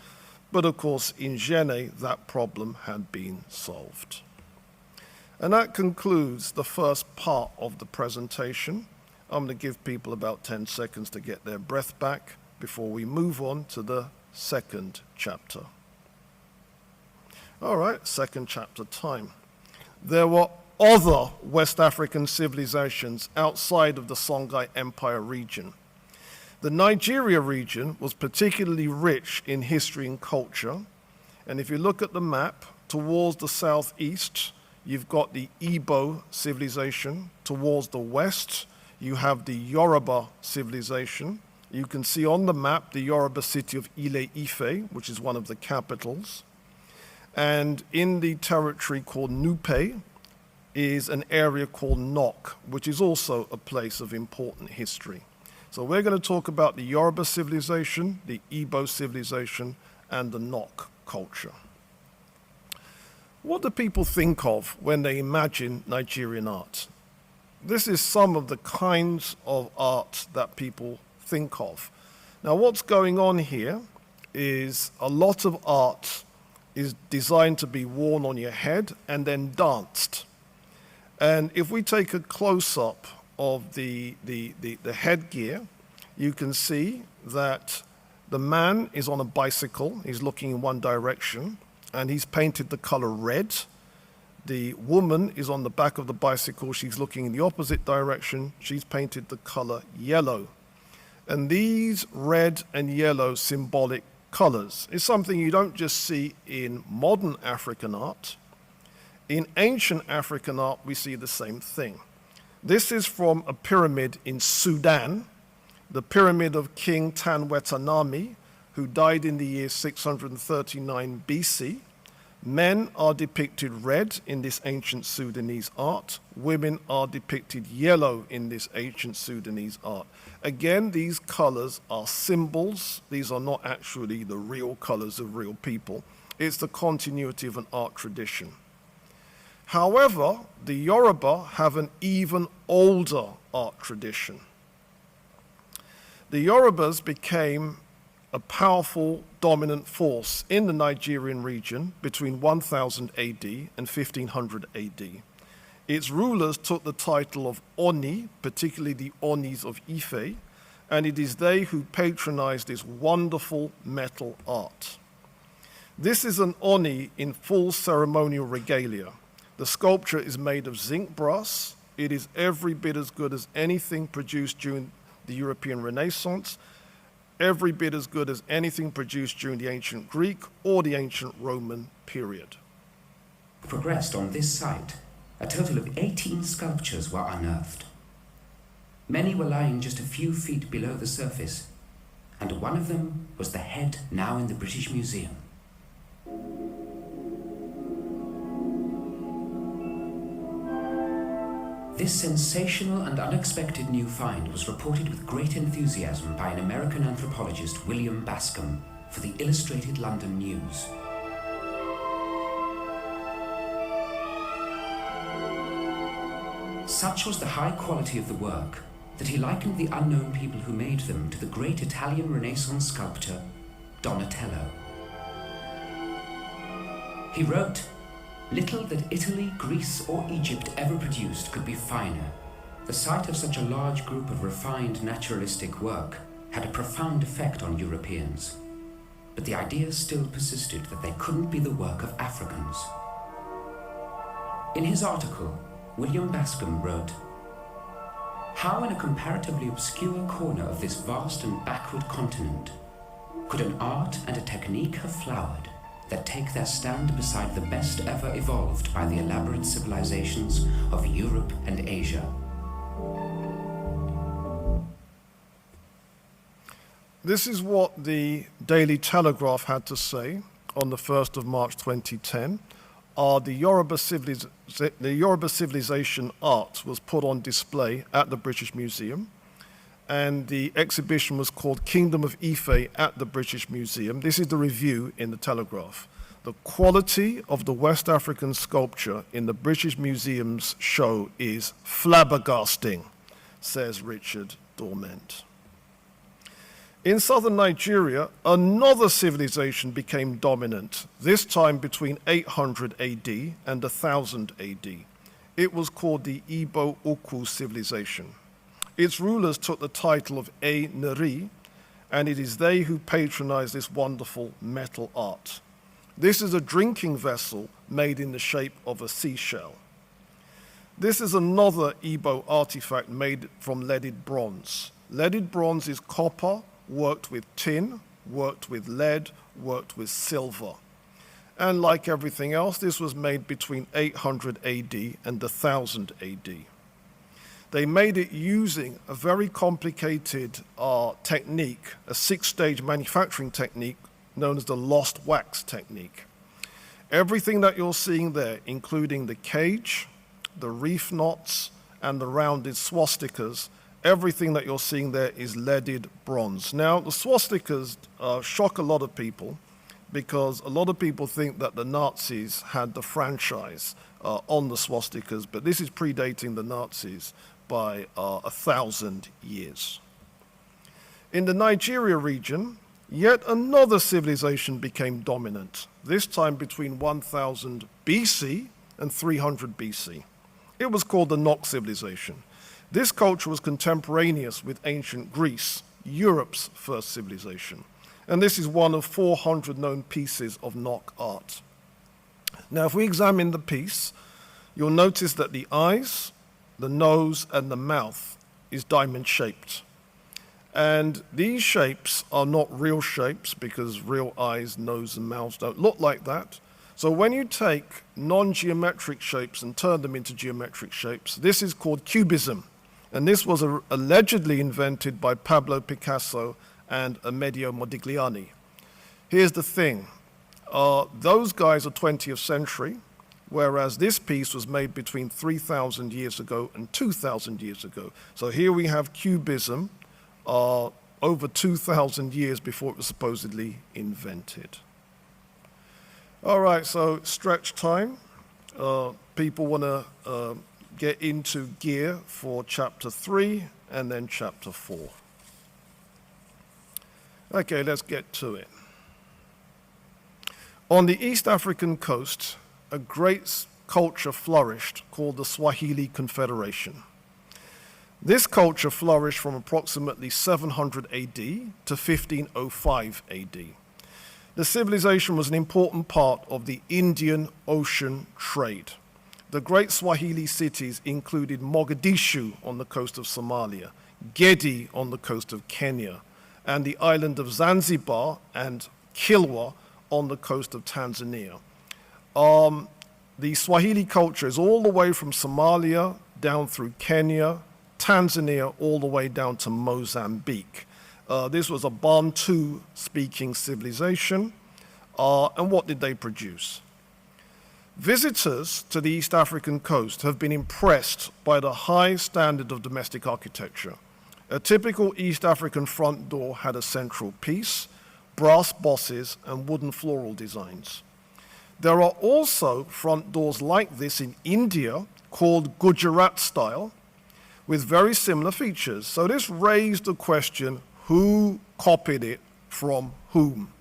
But of course, in Djenné, that problem had been solved. And that concludes the first part of the presentation. I'm going to give people about 10 seconds to get their breath back before we move on to the second chapter. All right, second chapter time. There were other West African civilizations outside of the Songhai Empire region. The Nigeria region was particularly rich in history and culture, and if you look at the map, towards the southeast, you've got the Igbo civilization. Towards the west, you have the Yoruba civilization. You can see on the map the Yoruba city of Ile-Ife, which is one of the capitals. And in the territory called Nupe is an area called Nok, which is also a place of important history. So we're going to talk about the Yoruba civilization, the Igbo civilization, and the Nok culture. What do people think of when they imagine Nigerian art? This is some of the kinds of art that people think of. Now, what's going on here is a lot of art is designed to be worn on your head and then danced. And if we take a close-up of the headgear, you can see that the man is on a bicycle, he's looking in one direction, and he's painted the color red. The woman is on the back of the bicycle, she's looking in the opposite direction, she's painted the color yellow. And these red and yellow symbolic colors is something you don't just see in modern African art. In ancient African art, we see the same thing. This is from a pyramid in Sudan, the pyramid of King Tanwetanami, who died in the year 639 BC. Men are depicted red in this ancient Sudanese art. Women are depicted yellow in this ancient Sudanese art. Again, these colors are symbols. These are not actually the real colors of real people. It's the continuity of an art tradition. However, the Yoruba have an even older art tradition. The Yorubas became a powerful dominant force in the Nigerian region between 1000 AD and 1500 AD. Its rulers took the title of Oni, particularly the Onis of Ife, and it is they who patronized this wonderful metal art. This is an Oni in full ceremonial regalia. The sculpture is made of zinc brass. It is every bit as good as anything produced during the European Renaissance, every bit as good as anything produced during the ancient Greek or the ancient Roman period. Progressed on this site, a total of 18 sculptures were unearthed. Many were lying just a few feet below the surface, and one of them was the head now in the British Museum. This sensational and unexpected new find was reported with great enthusiasm by an American anthropologist, William Bascom, for the Illustrated London News. Such was the high quality of the work that he likened the unknown people who made them to the great Italian Renaissance sculptor, Donatello. He wrote, "Little that Italy, Greece, or Egypt ever produced could be finer. The sight of such a large group of refined naturalistic work had a profound effect on Europeans. But the idea still persisted that they couldn't be the work of Africans." In his article, William Bascom wrote, "How in a comparatively obscure corner of this vast and backward continent could an art and a technique have flowered that take their stand beside the best ever evolved by the elaborate civilizations of Europe and Asia?" This is what the Daily Telegraph had to say on the 1st of March 2010. The Yoruba civilization art was put on display at the British Museum, and the exhibition was called Kingdom of Ife at the British Museum. This is the review in the Telegraph. "The quality of the West African sculpture in the British Museum's show is flabbergasting," says Richard Dorment. In southern Nigeria, another civilization became dominant, this time between 800 AD and 1000 AD. It was called the Igbo Oku civilization. Its rulers took the title of Nri, and it is they who patronize this wonderful metal art. This is a drinking vessel made in the shape of a seashell. This is another Igbo artifact made from leaded bronze. Leaded bronze is copper, worked with tin, worked with lead, worked with silver. And like everything else, this was made between 800 AD and 1000 AD. They made it using a very complicated technique, a 6-stage manufacturing technique known as the lost wax technique. Everything that you're seeing there, including the cage, the reef knots, and the rounded swastikas, everything that you're seeing there is leaded bronze. Now, the swastikas shock a lot of people because a lot of people think that the Nazis had the franchise on the swastikas, but this is predating the Nazis by 1,000 years. In the Nigeria region, yet another civilization became dominant, this time between 1000 BC and 300 BC. It was called the Nok civilization. This culture was contemporaneous with ancient Greece, Europe's first civilization. And this is one of 400 known pieces of Nok art. Now, if we examine the piece, you'll notice that the eyes, the nose, and the mouth is diamond-shaped. And these shapes are not real shapes because real eyes, nose, and mouths don't look like that. So when you take non-geometric shapes and turn them into geometric shapes, this is called cubism. And this was allegedly invented by Pablo Picasso and Amedeo Modigliani. Here's the thing. Those guys are 20th century, whereas this piece was made between 3,000 years ago and 2,000 years ago. So here we have cubism over 2,000 years before it was supposedly invented. All right, so stretch time. People want to get into gear for chapter 3 and then chapter 4. Okay, let's get to it. On the East African coast, a great culture flourished called the Swahili Confederation. This culture flourished from approximately 700 AD to 1505 AD. The civilization was an important part of the Indian Ocean trade. The great Swahili cities included Mogadishu on the coast of Somalia, Gedi on the coast of Kenya, and the island of Zanzibar and Kilwa on the coast of Tanzania. The Swahili culture is all the way from Somalia down through Kenya, Tanzania, all the way down to Mozambique. This was a Bantu-speaking civilization. And what did they produce? Visitors to the East African coast have been impressed by the high standard of domestic architecture. A typical East African front door had a central piece, brass bosses, and wooden floral designs. There are also front doors like this in India called Gujarat style with very similar features. So this raised the question, who copied it from whom?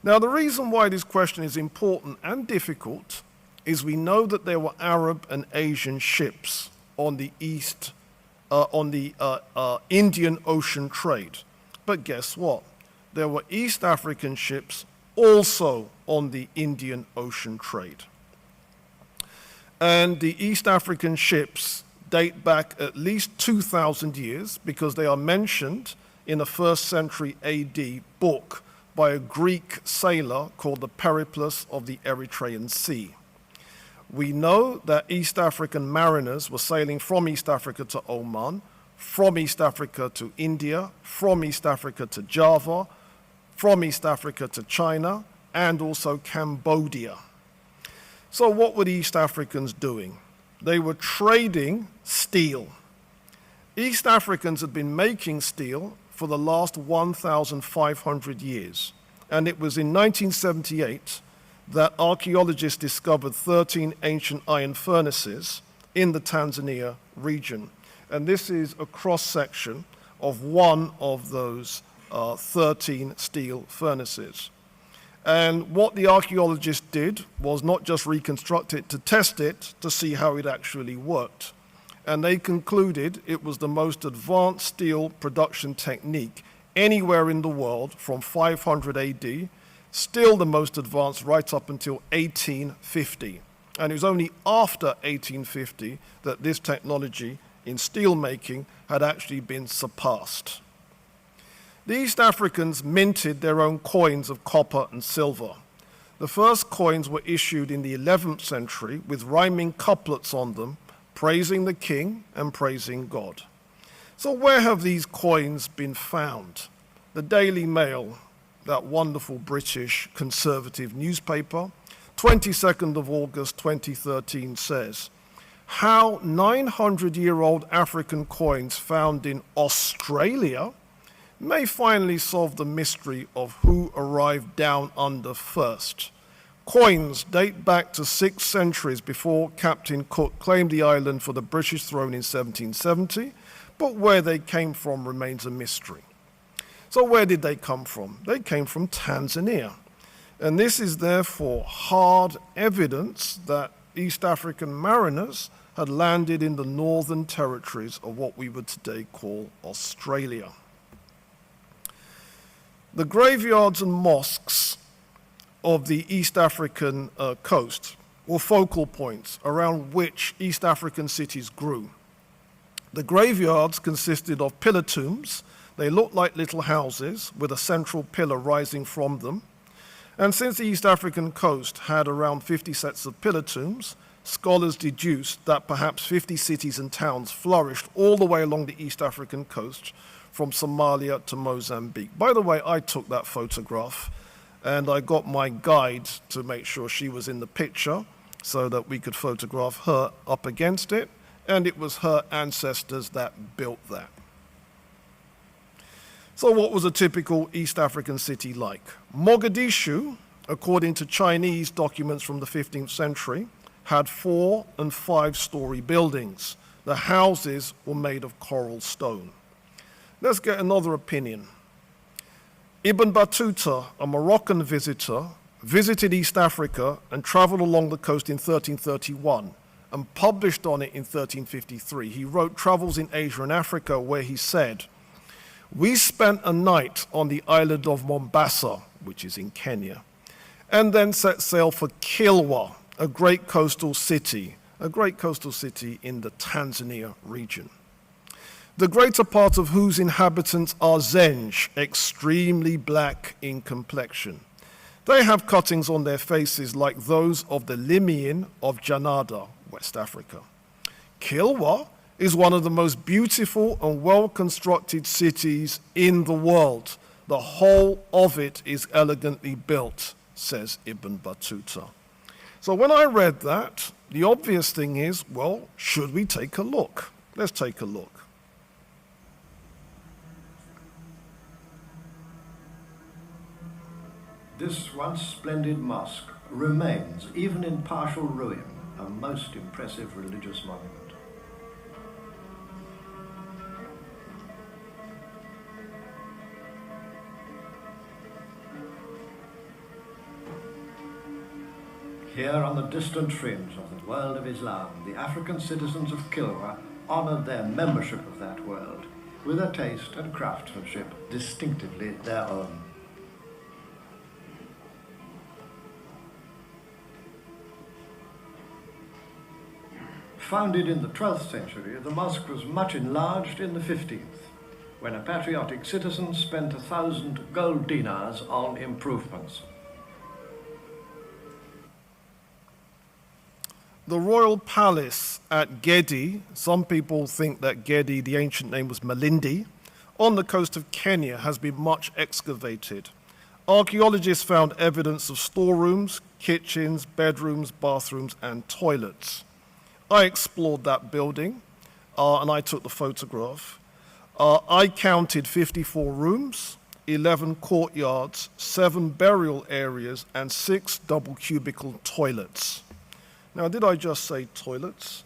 Now, the reason why this question is important and difficult is we know that there were Arab and Asian ships on the Indian Ocean trade. But guess what? There were East African ships also on the Indian Ocean trade. And the East African ships date back at least 2,000 years because they are mentioned in a 1st century AD book by a Greek sailor called the Periplus of the Erythraean Sea. We know that East African mariners were sailing from East Africa to Oman, from East Africa to India, from East Africa to Java, from East Africa to China, and also Cambodia. So what were the East Africans doing? They were trading steel. East Africans had been making steel for the last 1,500 years. And it was in 1978 that archaeologists discovered 13 ancient iron furnaces in the Tanzania region. And this is a cross-section of one of those 13 steel furnaces. And what the archaeologists did was not just reconstruct it to test it to see how it actually worked. And they concluded it was the most advanced steel production technique anywhere in the world from 500 AD, still the most advanced right up until 1850. And it was only after 1850 that this technology in steel making had actually been surpassed. The East Africans minted their own coins of copper and silver. The first coins were issued in the 11th century with rhyming couplets on them, praising the king and praising God. So where have these coins been found? The Daily Mail, that wonderful British conservative newspaper, 22nd of August 2013 says, how 900-year-old African coins found in Australia may finally solve the mystery of who arrived down under first. Coins date back to 6 centuries before Captain Cook claimed the island for the British throne in 1770, but where they came from remains a mystery. So where did they come from? They came from Tanzania. And this is therefore hard evidence that East African mariners had landed in the northern territories of what we would today call Australia. The graveyards and mosques of the East African coast were focal points around which East African cities grew. The graveyards consisted of pillar tombs. They looked like little houses with a central pillar rising from them. And since the East African coast had around 50 sets of pillar tombs, scholars deduced that perhaps 50 cities and towns flourished all the way along the East African coast from Somalia to Mozambique. By the way, I took that photograph and I got my guide to make sure she was in the picture so that we could photograph her up against it, and it was her ancestors that built that. So what was a typical East African city like? Mogadishu, according to Chinese documents from the 15th century, had 4- and 5-story buildings. The houses were made of coral stone. Let's get another opinion. Ibn Battuta, a Moroccan visitor, visited East Africa and traveled along the coast in 1331 and published on it in 1353. He wrote Travels in Asia and Africa, where he said, we spent a night on the island of Mombasa, which is in Kenya, and then set sail for Kilwa, a great coastal city in the Tanzania region. The greater part of whose inhabitants are Zenj, extremely black in complexion. They have cuttings on their faces like those of the Limian of Janada, West Africa. Kilwa is one of the most beautiful and well-constructed cities in the world. The whole of it is elegantly built, says Ibn Battuta. So when I read that, the obvious thing is, well, should we take a look? Let's take a look. This once splendid mosque remains, even in partial ruin, a most impressive religious monument. Here on the distant fringe of the world of Islam, the African citizens of Kilwa honored their membership of that world with a taste and craftsmanship distinctively their own. Founded in the 12th century, the mosque was much enlarged in the 15th, when a patriotic citizen spent 1,000 gold dinars on improvements. The royal palace at Gedi, some people think that Gedi, the ancient name was Malindi, on the coast of Kenya has been much excavated. Archaeologists found evidence of storerooms, kitchens, bedrooms, bathrooms, and toilets. I explored that building and I took the photograph. I counted 54 rooms, 11 courtyards, 7 burial areas, and 6 double cubicle toilets. Now, did I just say toilets?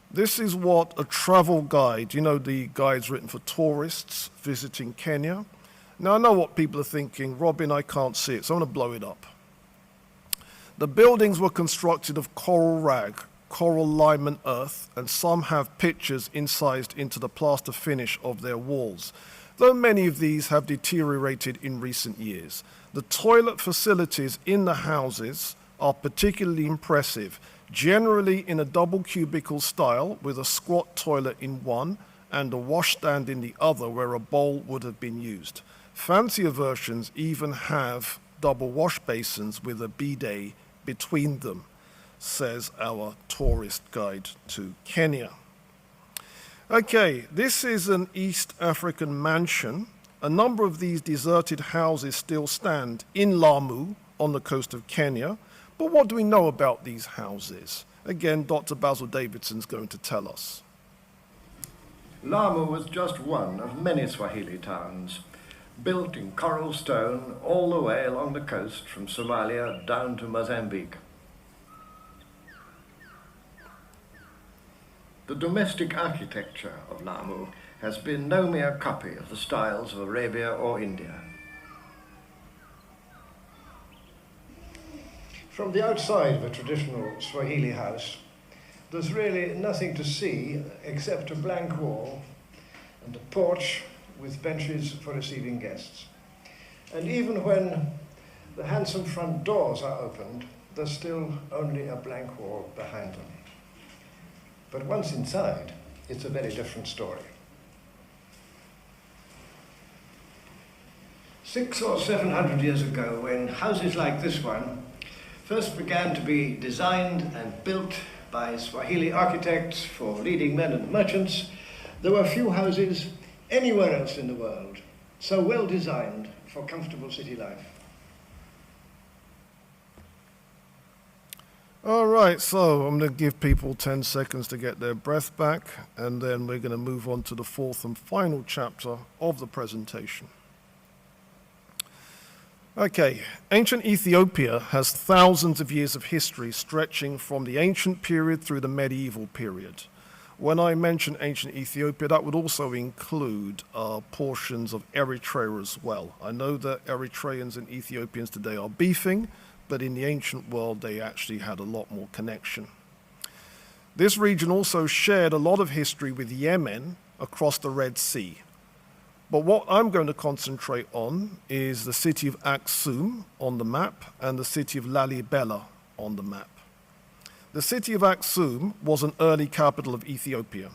This is what a travel guide, you know, the guides written for tourists visiting Kenya. Now, I know what people are thinking, Robin, I can't see it, so I'm going to blow it up. The buildings were constructed of coral rag, coral lime and earth, and some have pictures incised into the plaster finish of their walls, though many of these have deteriorated in recent years. The toilet facilities in the houses are particularly impressive, generally in a double cubicle style with a squat toilet in one and a washstand in the other where a bowl would have been used. Fancier versions even have double wash basins with a bidet between them, says our tourist guide to Kenya. Okay, this is an East African mansion. A number of these deserted houses still stand in Lamu on the coast of Kenya. But what do we know about these houses? Again, Dr. Basil Davidson's going to tell us. Lamu was just one of many Swahili towns, built in coral stone all the way along the coast from Somalia down to Mozambique. The domestic architecture of Lamu has been no mere copy of the styles of Arabia or India. From the outside of a traditional Swahili house, there's really nothing to see except a blank wall and a porch with benches for receiving guests. And even when the handsome front doors are opened, there's still only a blank wall behind them. But once inside, it's a very different story. 600 or 700 years ago, when houses like this one first began to be designed and built by Swahili architects for leading men and merchants, there were few houses anywhere else in the world so well designed for comfortable city life. All right, so I'm going to give people 10 seconds to get their breath back, and then we're going to move on to the fourth and final chapter of the presentation. Okay, ancient Ethiopia has thousands of years of history stretching from the ancient period through the medieval period. When I mention ancient Ethiopia, that would also include portions of Eritrea as well. I know that Eritreans and Ethiopians today are beefing, but in the ancient world, they actually had a lot more connection. This region also shared a lot of history with Yemen across the Red Sea. But what I'm going to concentrate on is the city of Aksum on the map and the city of Lalibela on the map. The city of Aksum was an early capital of Ethiopia.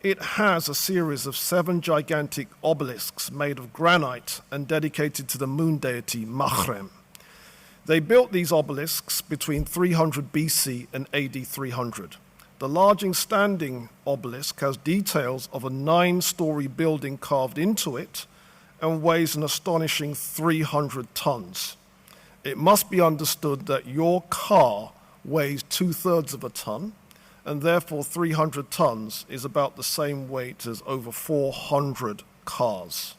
It has a series of 7 gigantic obelisks made of granite and dedicated to the moon deity Mahrem. They built these obelisks between 300 BC and AD 300. The largest standing obelisk has details of a 9-story building carved into it and weighs an astonishing 300 tons. It must be understood that your car weighs 2/3 of a ton, and therefore 300 tons is about the same weight as over 400 cars.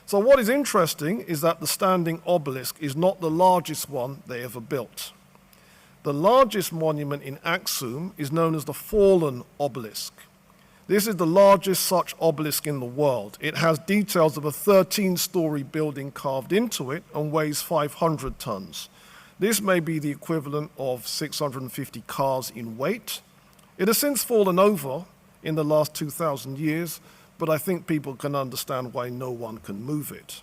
So what is interesting is that the standing obelisk is not the largest one they ever built. The largest monument in Aksum is known as the Fallen Obelisk. This is the largest such obelisk in the world. It has details of a 13-story building carved into it and weighs 500 tons. This may be the equivalent of 650 cars in weight. It has since fallen over in the last 2,000 years, but I think people can understand why no one can move it.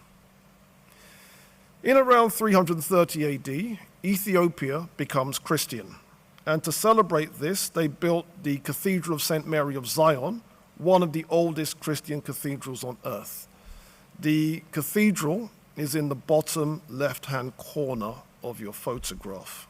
In around 330 AD, Ethiopia becomes Christian. And to celebrate this, they built the Cathedral of St. Mary of Zion, one of the oldest Christian cathedrals on earth. The cathedral is in the bottom left-hand corner of your photograph.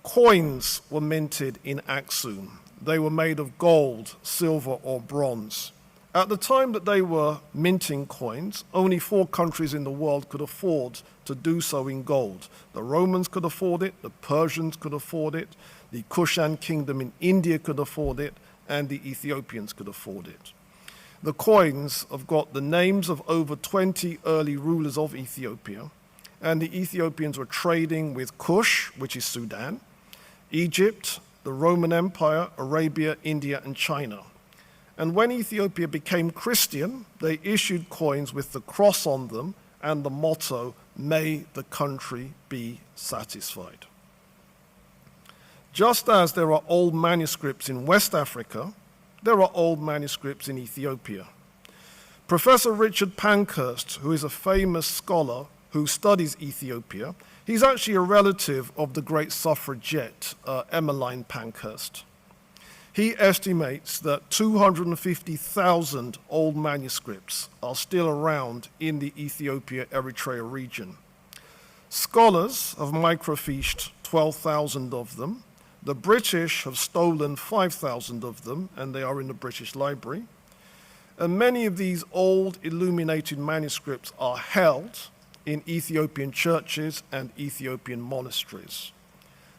Coins were minted in Aksum. They were made of gold, silver, or bronze. At the time that they were minting coins, only 4 countries in the world could afford to do so in gold. The Romans could afford it, the Persians could afford it, the Kushan kingdom in India could afford it, and the Ethiopians could afford it. The coins have got the names of over 20 early rulers of Ethiopia, and the Ethiopians were trading with Kush, which is Sudan, Egypt, the Roman Empire, Arabia, India, and China. And when Ethiopia became Christian, they issued coins with the cross on them and the motto, "May the country be satisfied." Just as there are old manuscripts in West Africa, there are old manuscripts in Ethiopia. Professor Richard Pankhurst, who is a famous scholar who studies Ethiopia, he's actually a relative of the great suffragette Emmeline Pankhurst. He estimates that 250,000 old manuscripts are still around in the Ethiopia-Eritrea region. Scholars have microfished 12,000 of them. The British have stolen 5,000 of them, and they are in the British Library. And many of these old illuminated manuscripts are held in Ethiopian churches and Ethiopian monasteries.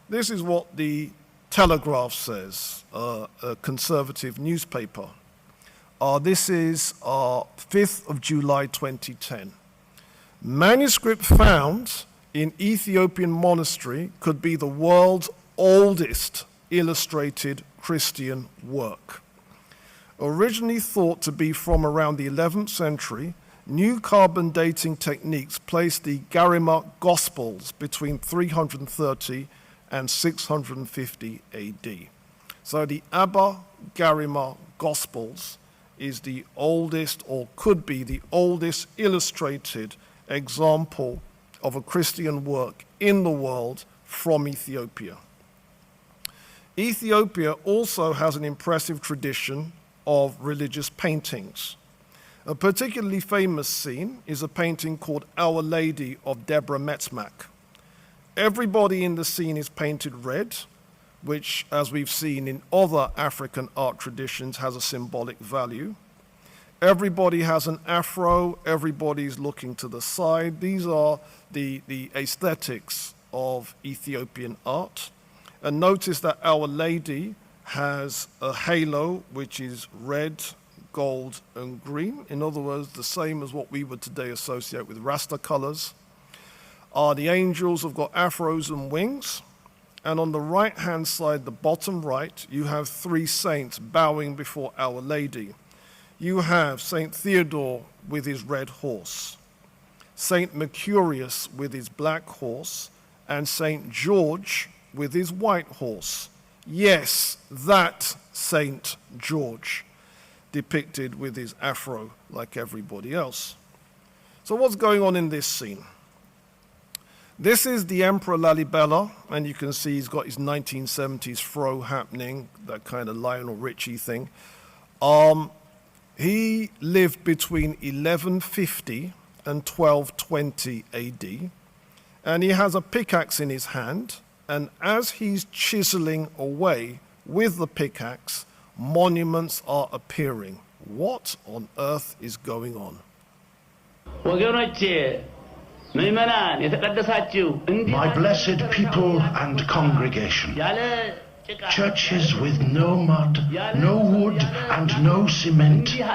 This is what the Telegraph says, a conservative newspaper. This is 5th of July 2010. Manuscript found in Ethiopian monastery could be the world's oldest illustrated Christian work. Originally thought to be from around the 11th century, new carbon dating techniques placed the Garima Gospels between 330 and 650 AD. So the Abba Garima Gospels is the oldest, or could be the oldest, illustrated example of a Christian work in the world from Ethiopia. Ethiopia also has an impressive tradition of religious paintings. A particularly famous scene is a painting called Our Lady of Deborah Metzmak. Everybody in the scene is painted red, which, as we've seen in other African art traditions, has a symbolic value. Everybody has an afro, everybody's looking to the side. These are the aesthetics of Ethiopian art. And notice that Our Lady has a halo which is red, gold, and green. In other words, the same as what we would today associate with Rasta colors. The angels have got afros and wings. And on the right-hand side, the bottom right, you have three saints bowing before Our Lady. You have Saint Theodore with his red horse, Saint Mercurius with his black horse, and Saint George with his white horse. Yes, that Saint George, depicted with his afro like everybody else. So what's going on in this scene? This is the Emperor Lalibela, and you can see he's got his 1970s fro happening, that kind of Lionel Richie thing. He lived between 1150 and 1220 AD, and he has a pickaxe in his hand, and as he's chiseling away with the pickaxe, monuments are appearing. What on earth is going on? My blessed people and congregation, churches with no mud, no wood, and no cement. You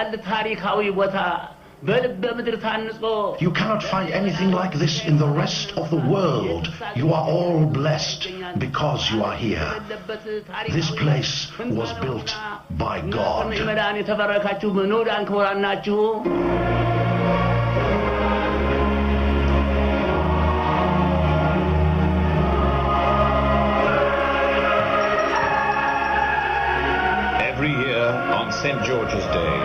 cannot find anything like this in the rest of the world. You are all blessed because you are here. This place was built by God. Every year on St. George's Day,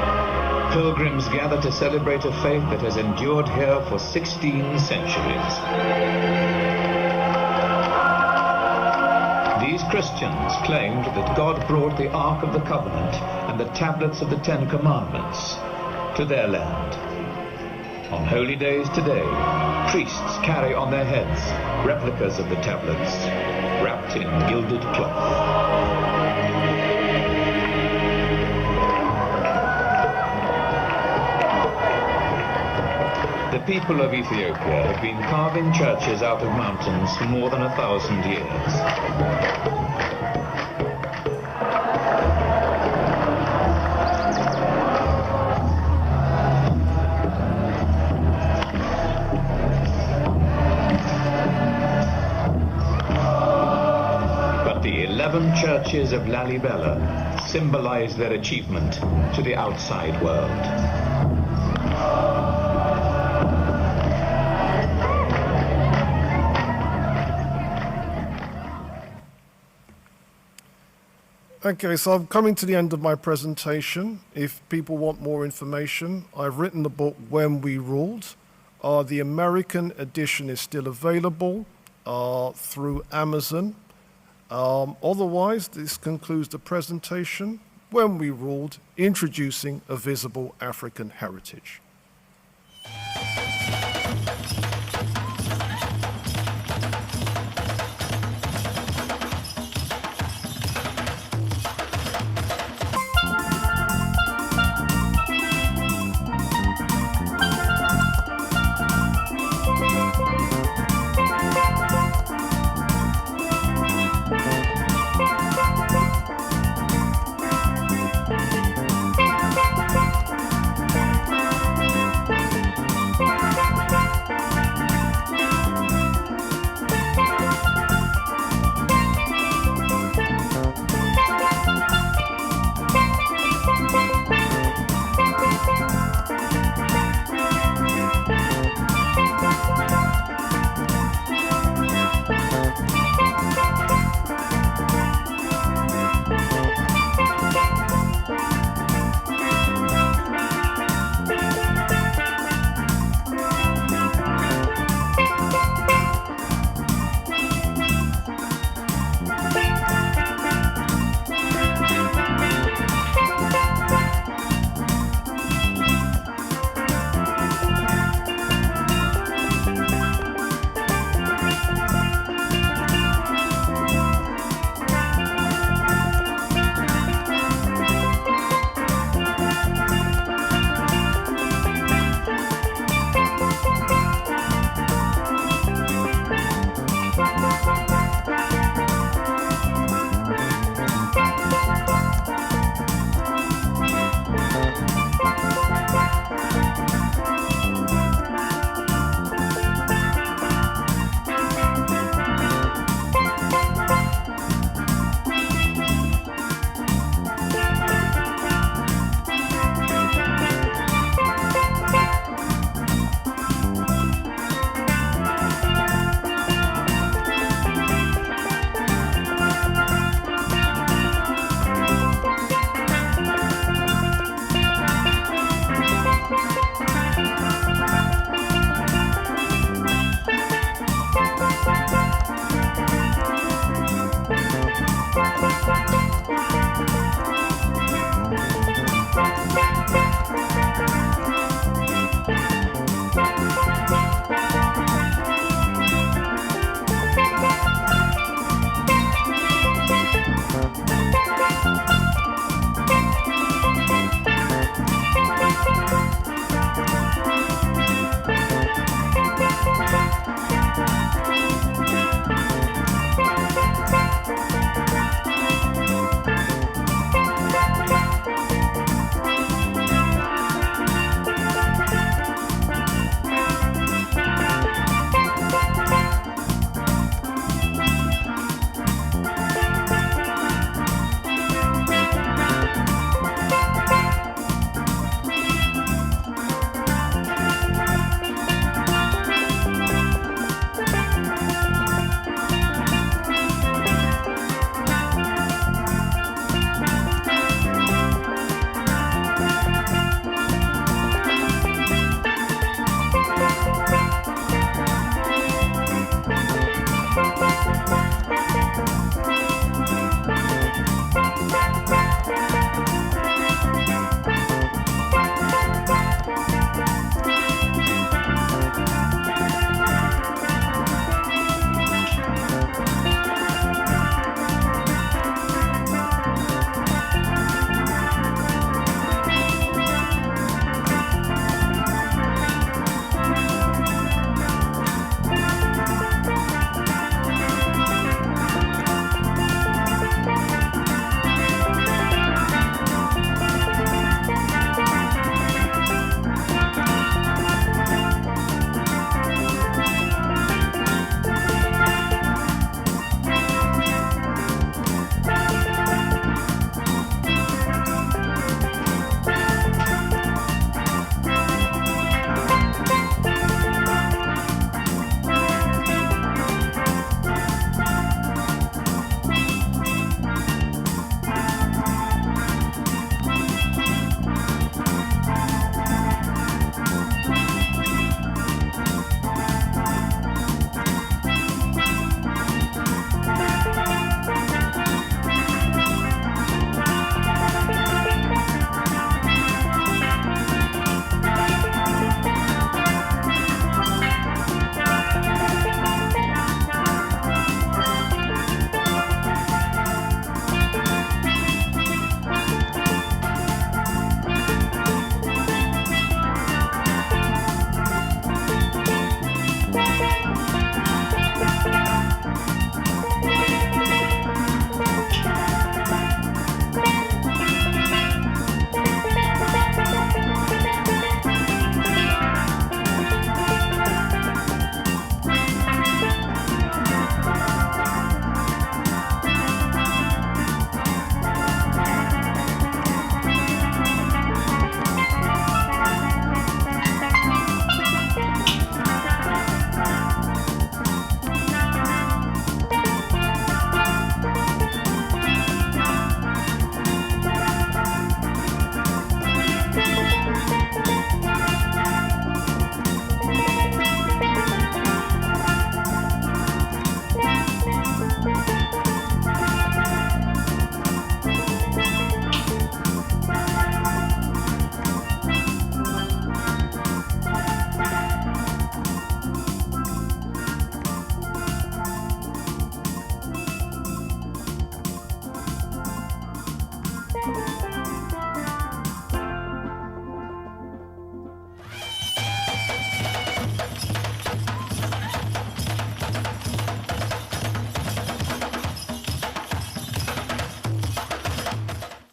pilgrims gather to celebrate a faith that has endured here for 16 centuries. These Christians claimed that God brought the Ark of the Covenant and the tablets of the Ten Commandments to their land. On holy days today, priests carry on their heads replicas of the tablets, wrapped in gilded cloth. The people of Ethiopia have been carving churches out of mountains for more than 1,000 years. But the 11 churches of Lalibela symbolize their achievement to the outside world. Okay, so I'm coming to the end of my presentation. If people want more information, I've written the book When We Ruled. The American edition is still available through Amazon. Otherwise, this concludes the presentation when we ruled Introducing a Visible African Heritage.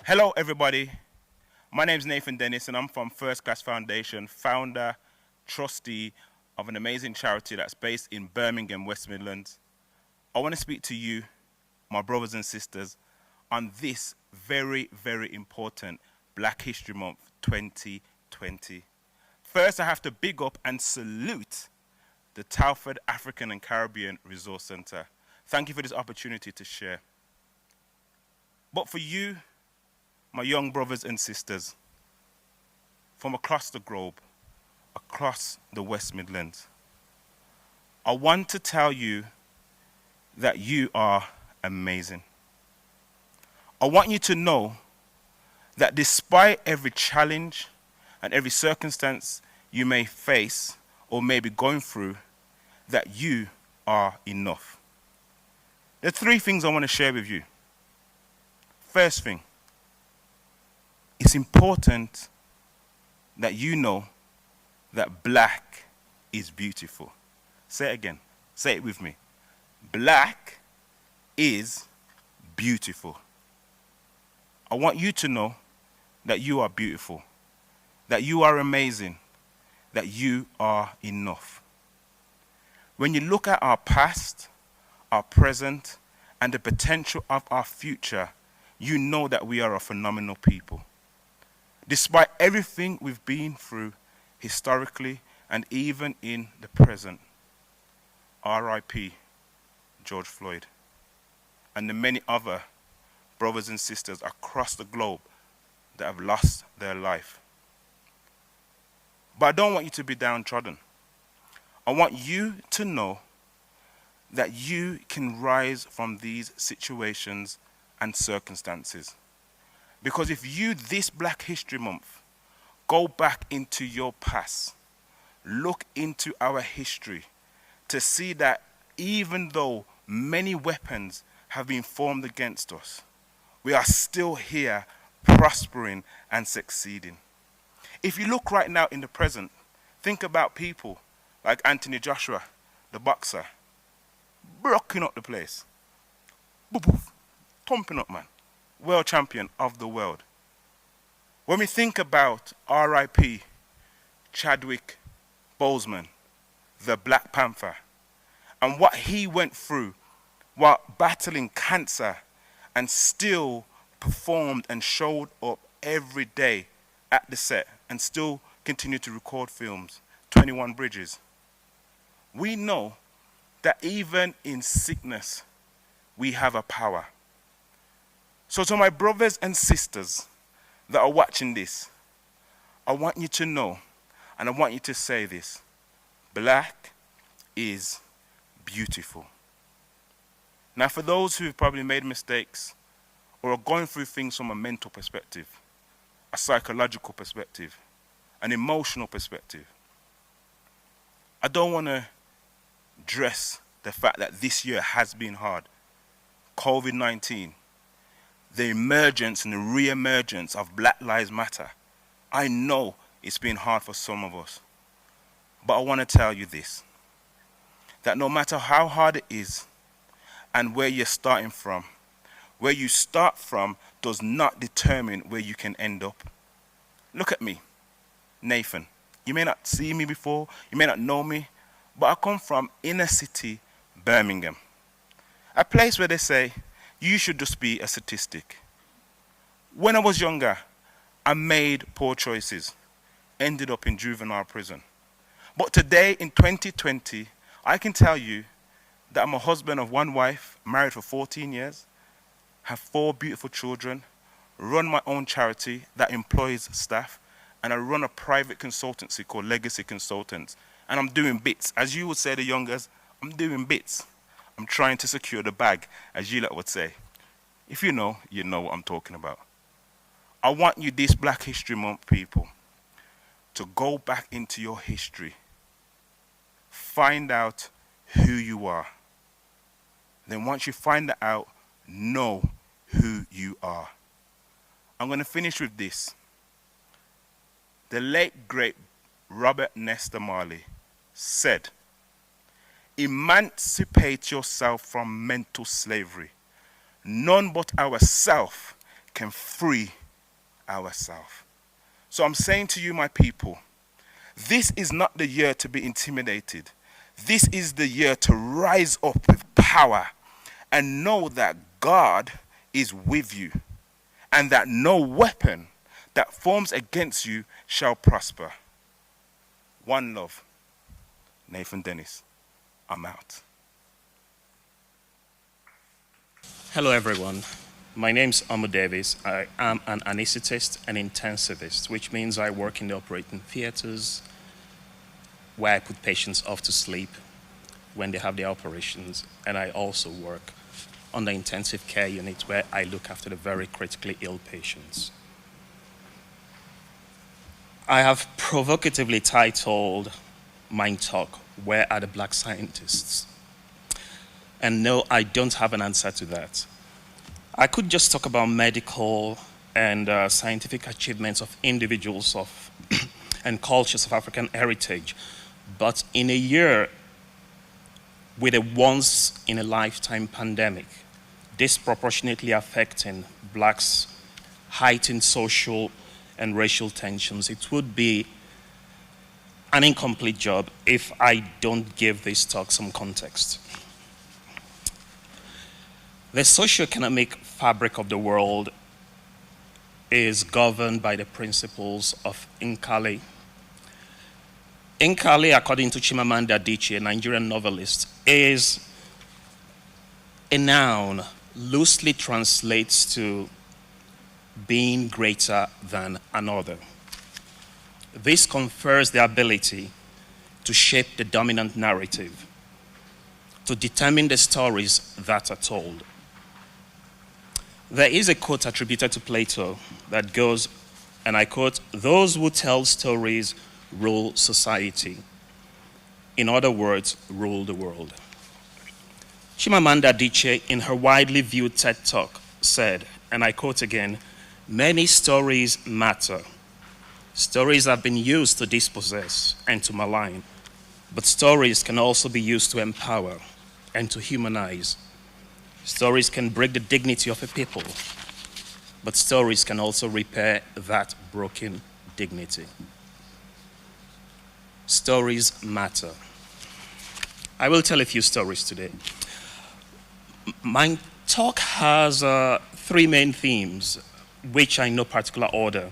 Hello, everybody. My name is Nathan Dennis, and I'm from First Class Foundation, founder, trustee of an amazing charity that's based in Birmingham, West Midlands. I want to speak to you, my brothers and sisters, on this very, very important Black History Month 2020. First, I have to big up and salute the Telford African and Caribbean Resource Centre. Thank you for this opportunity to share. But for you, my young brothers and sisters, from across the globe, across the West Midlands, I want to tell you that you are amazing. I want you to know that despite every challenge and every circumstance you may face or may be going through, that you are enough. There are three things I want to share with you. First thing, it's important that you know that black is beautiful. Say it again. Say it with me. Black is beautiful. I want you to know that you are beautiful, that you are amazing, that you are enough. When you look at our past, our present, and the potential of our future, you know that we are a phenomenal people. Despite everything we've been through historically and even in the present, R.I.P. George Floyd, and the many other brothers and sisters across the globe that have lost their life. But I don't want you to be downtrodden. I want you to know that you can rise from these situations and circumstances. Because if you, this Black History Month, go back into your past, look into our history to see that even though many weapons have been formed against us, we are still here prospering and succeeding. If you look right now in the present, think about people like Anthony Joshua, the boxer, blocking up the place. Boof, boof, thumping up, man. World champion of the world. When we think about R.I.P. Chadwick Boseman, the Black Panther, and what he went through while battling cancer and still performed and showed up every day at the set and still continued to record films, 21 Bridges. We know that even in sickness, we have a power. So to my brothers and sisters that are watching this, I want you to know, and I want you to say this: black is beautiful. Now, for those who've probably made mistakes or are going through things from a mental perspective, a psychological perspective, an emotional perspective, I don't want to dress the fact that this year has been hard. COVID-19, the emergence and the re-emergence of Black Lives Matter. I know it's been hard for some of us. But I want to tell you this, that no matter how hard it is and where you're starting from, where you start from does not determine where you can end up. Look at me, Nathan. You may not see me before, you may not know me, but I come from inner city Birmingham. A place where they say, you should just be a statistic. When I was younger, I made poor choices, ended up in juvenile prison. But today, in 2020, I can tell you that I'm a husband of one wife, married for 14 years, have 4 beautiful children, run my own charity that employs staff, and I run a private consultancy called Legacy Consultants. And I'm doing bits. As you would say, the youngers, I'm doing bits. I'm trying to secure the bag, as you lot would say. If you know what I'm talking about. I want you this Black History Month, people, to go back into your history. Find out who you are. Then once you find that out, know who you are. I'm going to finish with this. The late, great Robert Nesta Marley said, "Emancipate yourself from mental slavery. None but ourself can free ourselves. So I'm saying to you, my people, this is not the year to be intimidated. This is the year to rise up with power and know that God is with you and that no weapon that forms against you shall prosper. One love. Nathan Dennis. I'm out. Hello everyone. My name's Omu Davies. I am an anaesthetist and intensivist, which means I work in the operating theaters where I put patients off to sleep when they have their operations, and I also work on the intensive care unit where I look after the very critically ill patients. I have provocatively titled my talk, "Where are the Black Scientists?" And no, I don't have an answer to that. I could just talk about medical and scientific achievements of individuals and cultures of African heritage, but in a year with a once-in-a-lifetime pandemic disproportionately affecting blacks, heightened social and racial tensions, it would be an incomplete job if I don't give this talk some context. The socioeconomic fabric of the world is governed by the principles of Nkali. Nkali, according to Chimamanda Adichie, a Nigerian novelist, is a noun loosely translates to being greater than another. This confers the ability to shape the dominant narrative, to determine the stories that are told. There is a quote attributed to Plato that goes, and I quote, "Those who tell stories rule society. In other words, rule the world." Chimamanda Adichie, in her widely viewed TED Talk, said, and I quote again, "Many stories matter. Stories have been used to dispossess and to malign, but stories can also be used to empower and to humanize. Stories can break the dignity of a people, but stories can also repair that broken dignity." Stories matter. I will tell a few stories today. My talk has three main themes, which are in no particular order.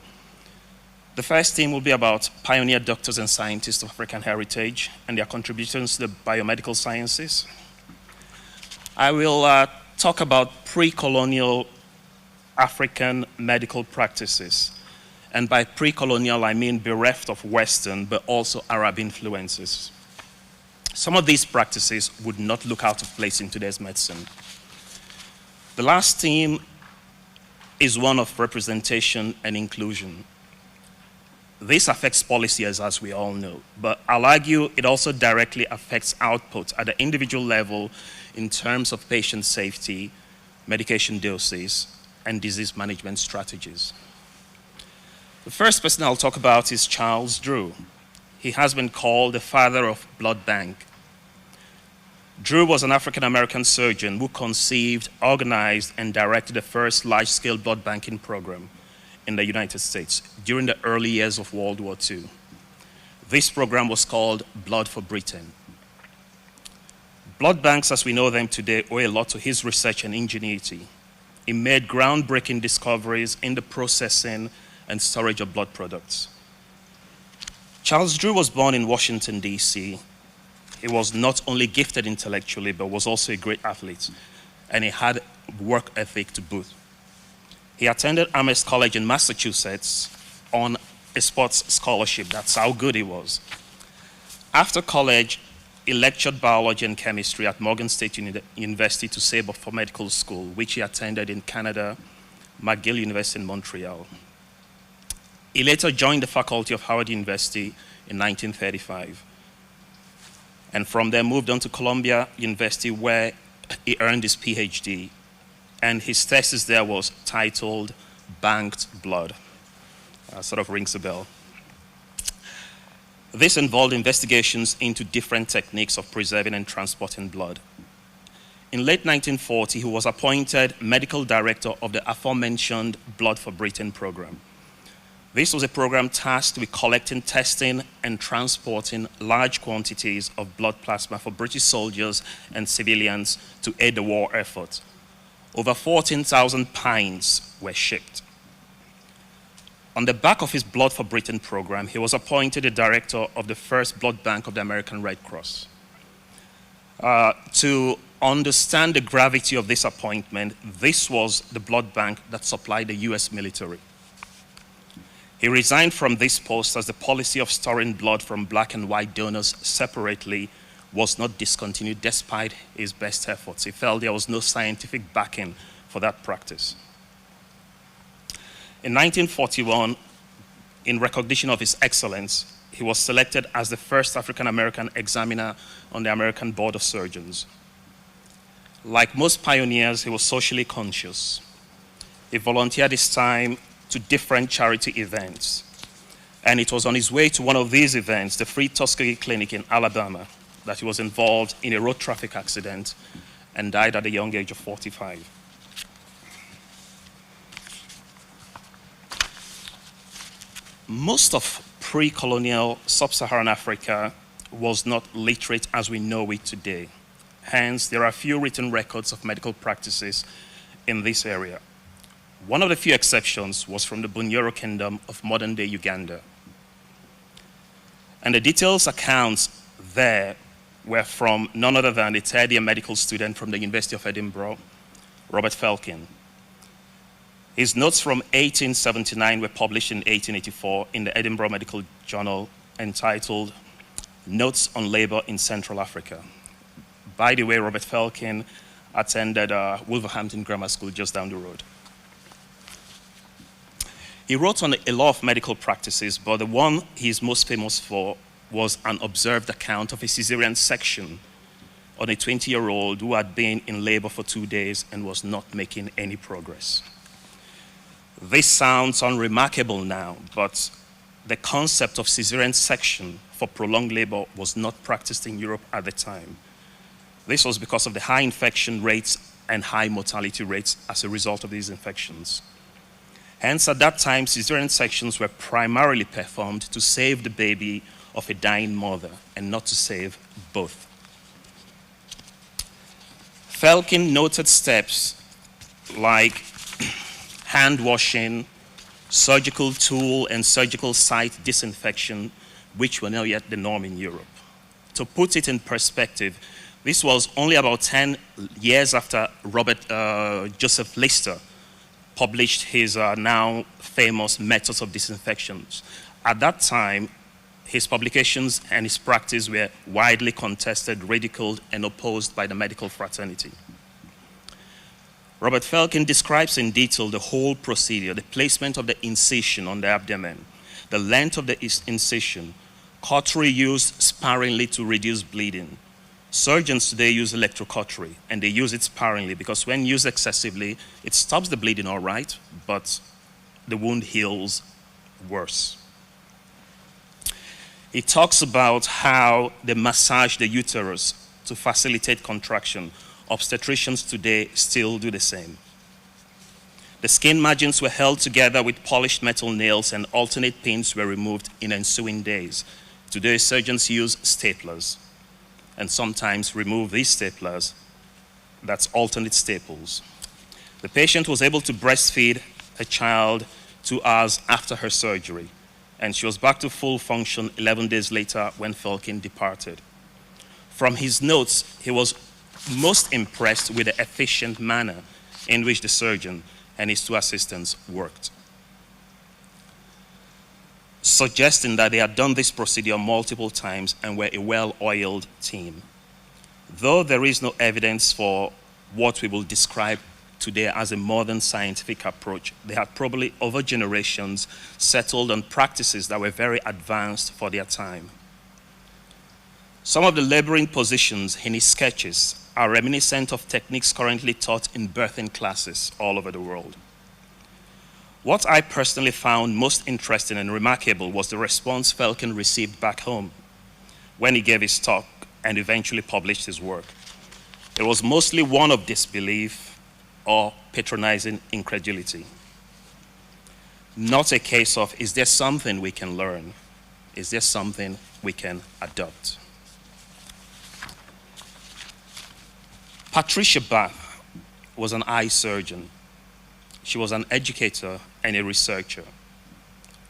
The first theme will be about pioneer doctors and scientists of African heritage and their contributions to the biomedical sciences. I will talk about pre-colonial African medical practices. And by pre-colonial, I mean bereft of Western, but also Arab influences. Some of these practices would not look out of place in today's medicine. The last theme is one of representation and inclusion. This affects policies, as we all know, but I'll argue it also directly affects output at the individual level in terms of patient safety, medication doses, and disease management strategies. The first person I'll talk about is Charles Drew. He has been called the father of blood bank. Drew was an African-American surgeon who conceived, organized, and directed the first large-scale blood banking program in the United States during the early years of World War II. This program was called Blood for Britain. Blood banks, as we know them today, owe a lot to his research and ingenuity. He made groundbreaking discoveries in the processing and storage of blood products. Charles Drew was born in Washington, D.C. He was not only gifted intellectually, but was also a great athlete, and he had work ethic to boot. He attended Amherst College in Massachusetts on a sports scholarship. That's how good he was. After college, he lectured biology and chemistry at Morgan State University to save up for medical school, which he attended in Canada, McGill University in Montreal. He later joined the faculty of Howard University in 1935. And from there moved on to Columbia University, where he earned his PhD. And his thesis there was titled Banked Blood. Sort of rings a bell. This involved investigations into different techniques of preserving and transporting blood. In late 1940, he was appointed medical director of the aforementioned Blood for Britain program. This was a program tasked with collecting, testing, and transporting large quantities of blood plasma for British soldiers and civilians to aid the war effort. Over 14,000 pints were shipped. On the back of his Blood for Britain program, he was appointed the director of the first blood bank of the American Red Cross. To understand the gravity of this appointment, this was the blood bank that supplied the US military. He resigned from this post as the policy of storing blood from black and white donors separately was not discontinued despite his best efforts. He felt there was no scientific backing for that practice. In 1941, in recognition of his excellence, he was selected as the first African-American examiner on the American Board of Surgeons. Like most pioneers, he was socially conscious. He volunteered his time to different charity events. And it was on his way to one of these events, the Free Tuskegee Clinic in Alabama, that he was involved in a road traffic accident and died at a young age of 45. Most of pre-colonial sub-Saharan Africa was not literate as we know it today. Hence, there are few written records of medical practices in this area. One of the few exceptions was from the Bunyoro Kingdom of modern-day Uganda. And the details accounts there were from none other than a third-year medical student from the University of Edinburgh, Robert Felkin. His notes from 1879 were published in 1884 in the Edinburgh Medical Journal entitled Notes on Labor in Central Africa. By the way, Robert Felkin attended Wolverhampton Grammar School just down the road. He wrote on a lot of medical practices, but the one he's most famous for was an observed account of a cesarean section on a 20-year-old who had been in labor for 2 days and was not making any progress. This sounds unremarkable now, but the concept of cesarean section for prolonged labor was not practiced in Europe at the time. This was because of the high infection rates and high mortality rates as a result of these infections. Hence, at that time, cesarean sections were primarily performed to save the baby of a dying mother and not to save both. Felkin noted steps like hand washing, surgical tool and surgical site disinfection, which were not yet the norm in Europe. To put it in perspective, this was only about 10 years after Robert Joseph Lister published his now famous methods of disinfection. At that time, his publications and his practice were widely contested, ridiculed, and opposed by the medical fraternity. Robert Felkin describes in detail the whole procedure, the placement of the incision on the abdomen, the length of the incision, cautery used sparingly to reduce bleeding. Surgeons today use electrocautery, and they use it sparingly because when used excessively, it stops the bleeding all right, but the wound heals worse. He talks about how they massage the uterus to facilitate contraction. Obstetricians today still do the same. The skin margins were held together with polished metal nails and alternate pins were removed in ensuing days. Today, surgeons use staplers and sometimes remove these staplers, that's alternate staples. The patient was able to breastfeed a child 2 hours after her surgery, and she was back to full function 11 days later when Felkin departed. From his notes, he was most impressed with the efficient manner in which the surgeon and his 2 assistants worked, suggesting that they had done this procedure multiple times and were a well-oiled team. Though there is no evidence for what we will describe today as a modern scientific approach, they had probably over generations settled on practices that were very advanced for their time. Some of the laboring positions in his sketches are reminiscent of techniques currently taught in birthing classes all over the world. What I personally found most interesting and remarkable was the response Felkin received back home when he gave his talk and eventually published his work. It was mostly one of disbelief or patronizing incredulity. not a case of, is there something we can learn? Is there something we can adopt? Patricia Bath was an eye surgeon. She was an educator and a researcher.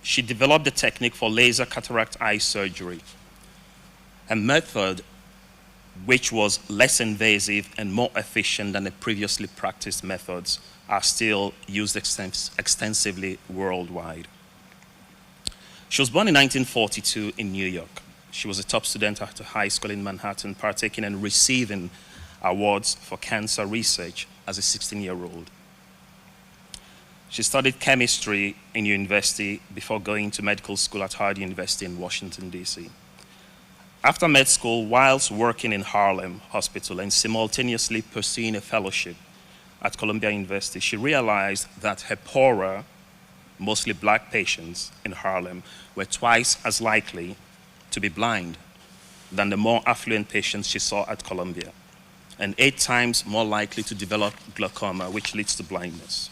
She developed a technique for laser cataract eye surgery, a method which was less invasive and more efficient than the previously practiced methods, are still used extensively worldwide. She was born in 1942 in New York. She was a top student at a high school in Manhattan, partaking and receiving awards for cancer research as a 16-year-old. She studied chemistry in university before going to medical school at Howard University in Washington, D.C. After med school, whilst working in Harlem Hospital and simultaneously pursuing a fellowship at Columbia University, she realized that her poorer, mostly black patients in Harlem were twice as likely to be blind than the more affluent patients she saw at Columbia, and 8 times more likely to develop glaucoma, which leads to blindness.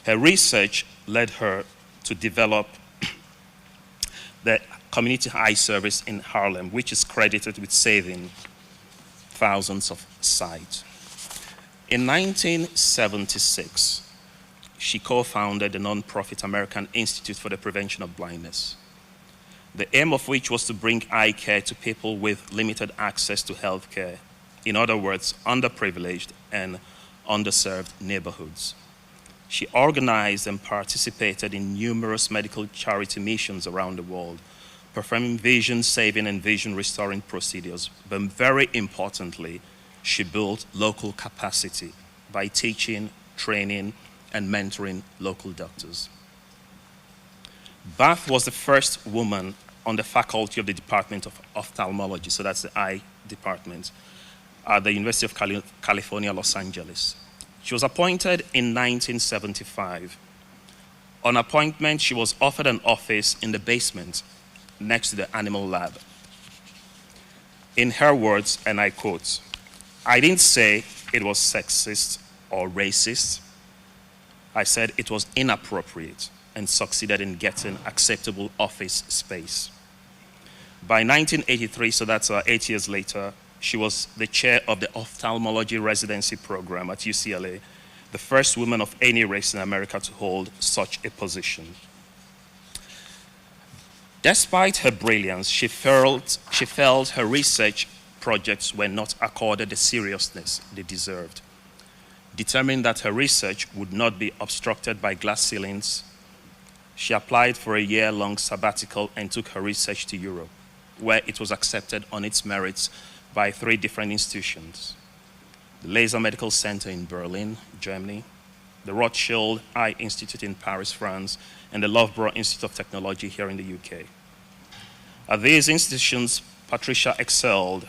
Her research led her to develop the Community Eye Service in Harlem, which is credited with saving thousands of sight. In 1976, she co-founded the nonprofit American Institute for the Prevention of Blindness, the aim of which was to bring eye care to people with limited access to health care. In other words, underprivileged and underserved neighborhoods. She organized and participated in numerous medical charity missions around the world, performing vision-saving and vision-restoring procedures. But very importantly, she built local capacity by teaching, training, and mentoring local doctors. Bath was the first woman on the faculty of the Department of Ophthalmology, so that's the eye department, at the University of California, Los Angeles. She was appointed in 1975. On appointment, she was offered an office in the basement next to the animal lab. In her words, and I quote, "I didn't say it was sexist or racist. I said it was inappropriate and succeeded in getting acceptable office space." By 1983, so that's 8 years later, she was the chair of the ophthalmology residency program at UCLA, the first woman of any race in America to hold such a position. Despite her brilliance, she felt her research projects were not accorded the seriousness they deserved. Determined that her research would not be obstructed by glass ceilings, she applied for a year-long sabbatical and took her research to Europe, where it was accepted on its merits by 3 different institutions: the Laser Medical Center in Berlin, Germany, the Rothschild Eye Institute in Paris, France, and the Loughborough Institute of Technology here in the UK. At these institutions, Patricia excelled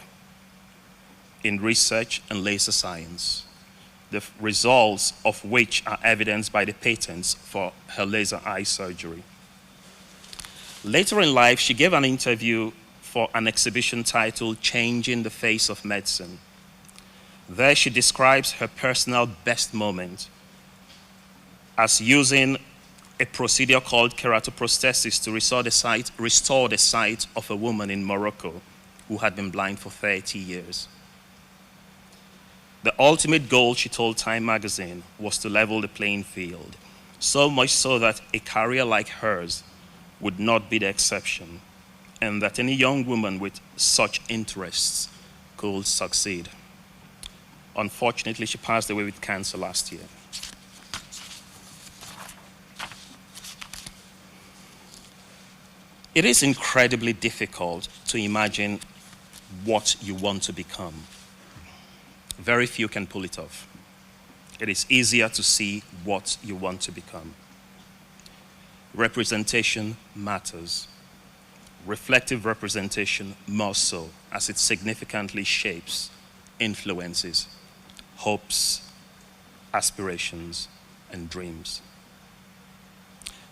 in research and laser science, the results of which are evidenced by the patents for her laser eye surgery. Later in life, she gave an interview for an exhibition titled "Changing the Face of Medicine." There she describes her personal best moment as using a procedure called keratoprosthesis to restore the sight of a woman in Morocco who had been blind for 30 years. The ultimate goal, she told Time magazine, was to level the playing field, so much so that a career like hers would not be the exception, and that any young woman with such interests could succeed. Unfortunately, she passed away with cancer last year. It is incredibly difficult to imagine what you want to become. Very few can pull it off. It is easier to see what you want to become. Representation matters. Reflective representation more so, as it significantly shapes, influences, hopes, aspirations, and dreams.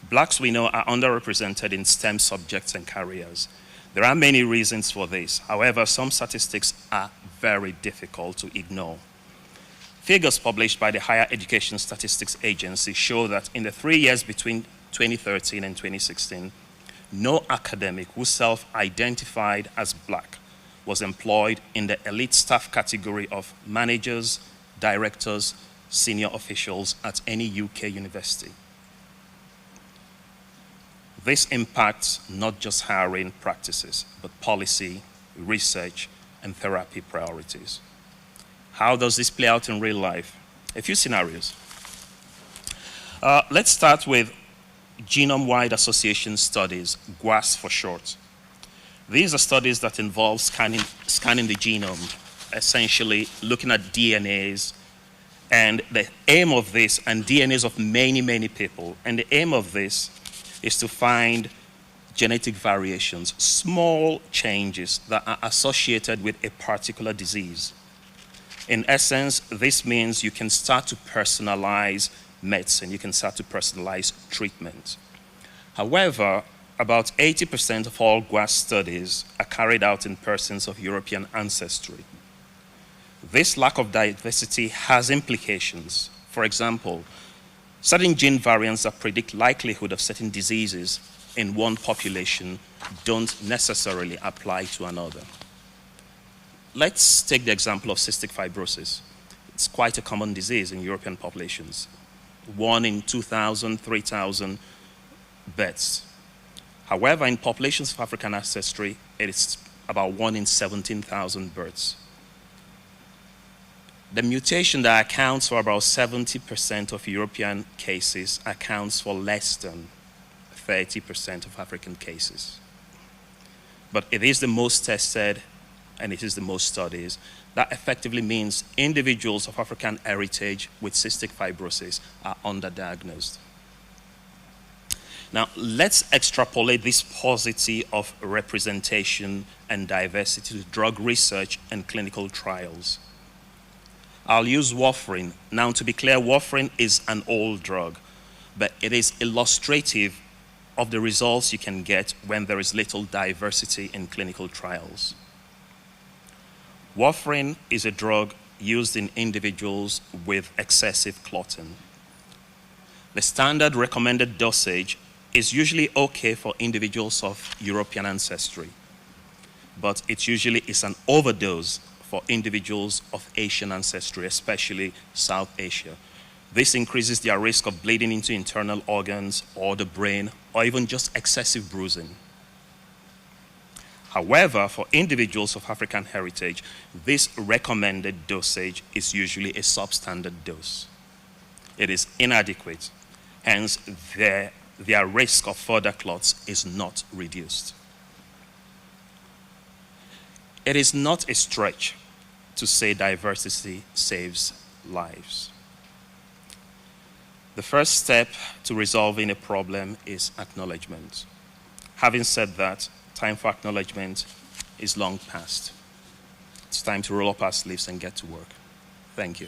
Blacks, we know, are underrepresented in STEM subjects and careers. There are many reasons for this. However, some statistics are very difficult to ignore. Figures published by the Higher Education Statistics Agency show that in the 3 years between 2013 and 2016, no academic who self-identified as black was employed in the elite staff category of managers, directors, senior officials at any UK university. This impacts not just hiring practices, but policy, research, and therapy priorities. How does this play out in real life? A few scenarios. Let's start with genome-wide association studies, GWAS for short. These are studies that involve scanning the genome, essentially looking at DNAs, and the aim of this, and DNAs of many, many people, and the aim of this is to find genetic variations, small changes that are associated with a particular disease. In essence, this means you can start to personalize medicine, you can start to personalize treatment. However, about 80% of all GWAS studies are carried out in persons of European ancestry. This lack of diversity has implications. For example, certain gene variants that predict likelihood of certain diseases in one population don't necessarily apply to another. Let's take the example of cystic fibrosis. It's quite a common disease in European populations. 1 in 2,000, 3,000 births. However, in populations of African ancestry, it is about 1 in 17,000 births. The mutation that accounts for about 70% of European cases accounts for less than 30% of African cases. But it is the most tested and it is the most studies. That effectively means individuals of African heritage with cystic fibrosis are underdiagnosed. Now, let's extrapolate this paucity of representation and diversity to drug research and clinical trials. I'll use warfarin. Now, to be clear, warfarin is an old drug, but it is illustrative of the results you can get when there is little diversity in clinical trials. Warfarin is a drug used in individuals with excessive clotting. The standard recommended dosage is usually okay for individuals of European ancestry, but it usually is an overdose for individuals of Asian ancestry, especially South Asia. This increases their risk of bleeding into internal organs or the brain, or even just excessive bruising. However, for individuals of African heritage, this recommended dosage is usually a substandard dose. It is inadequate, hence their risk of further clots is not reduced. It is not a stretch to say diversity saves lives. The first step to resolving a problem is acknowledgement. Having said that, time for acknowledgement is long past. It's time to roll up our sleeves and get to work. Thank you.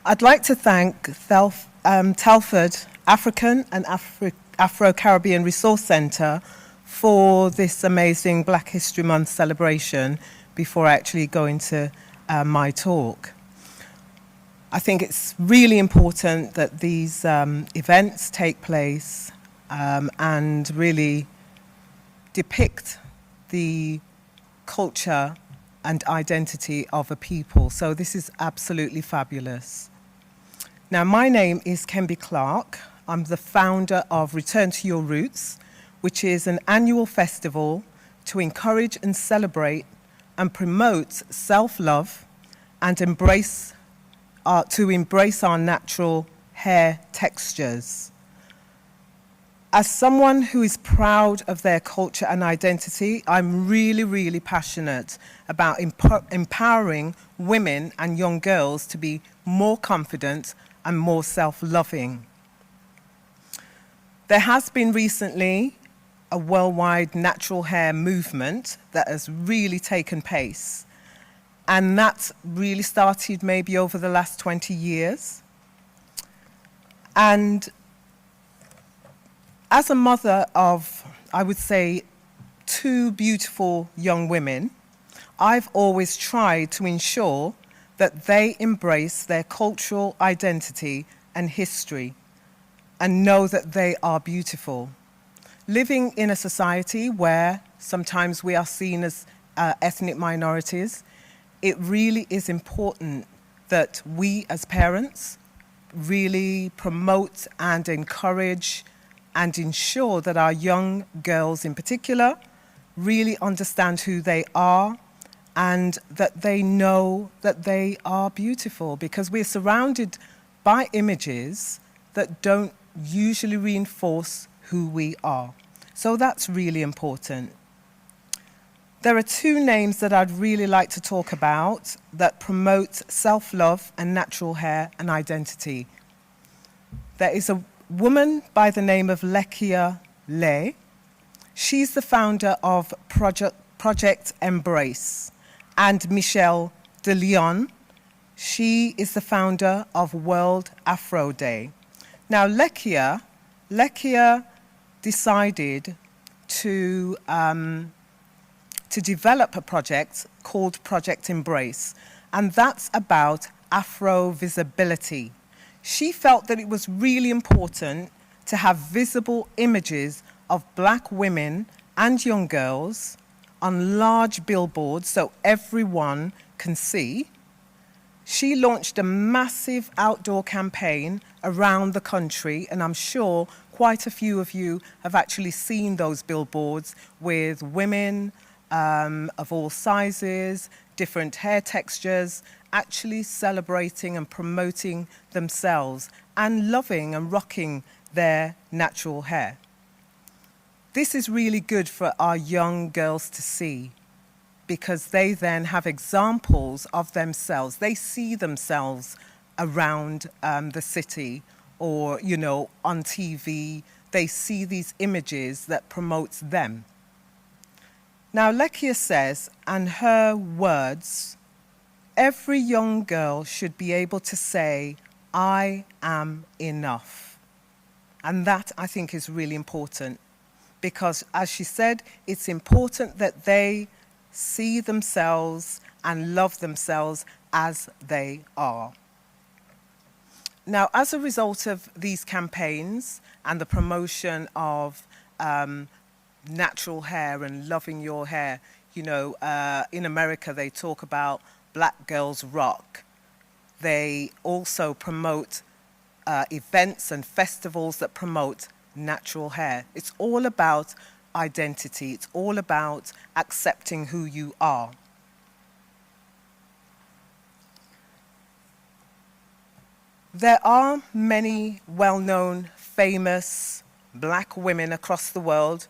I'd like to thank Telford African and Afro-Caribbean Resource Centre for this amazing Black History Month celebration before I actually go into my talk. I think it's really important that these events take place and really depict the culture and identity of a people. So this is absolutely fabulous. Now, my name is Khembe Clark. I'm the founder of Return to Your Roots, which is an annual festival to encourage and celebrate and promote self-love and embrace our natural hair textures. As someone who is proud of their culture and identity, I'm really, really passionate about empowering women and young girls to be more confident and more self-loving. There has been recently a worldwide natural hair movement that has really taken pace, and that really started maybe over the last 20 years. And as a mother of, I would say, 2 beautiful young women, I've always tried to ensure that they embrace their cultural identity and history and know that they are beautiful. Living in a society where sometimes we are seen as ethnic minorities, it really is important that we as parents really promote and encourage and ensure that our young girls in particular really understand who they are and that they know that they are beautiful, because we're surrounded by images that don't usually reinforce who we are. So that's really important. There are 2 names that I'd really like to talk about that promote self-love and natural hair and identity. There is a woman by the name of Lekia Lay. She's the founder of Project Embrace, and Michelle de Leon. She is the founder of World Afro Day. Now, Lekia decided to develop a project called Project Embrace, and that's about Afro visibility. She felt that it was really important to have visible images of Black women and young girls on large billboards so everyone can see. She launched a massive outdoor campaign around the country, and I'm sure quite a few of you have actually seen those billboards with women of all sizes, different hair textures, actually celebrating and promoting themselves and loving and rocking their natural hair. This is really good for our young girls to see, because they then have examples of themselves. They see themselves around the city or, you know, on TV. They see these images that promotes them. Now, Lekia says, and her words, every young girl should be able to say, I am enough. And that, I think, is really important, because, as she said, it's important that they see themselves and love themselves as they are. Now, as a result of these campaigns and the promotion of natural hair and loving your hair, you know, in America they talk about Black Girls Rock. They also promote events and festivals that promote natural hair. It's all about identity. It's all about accepting who you are. There are many well-known, famous Black women across the world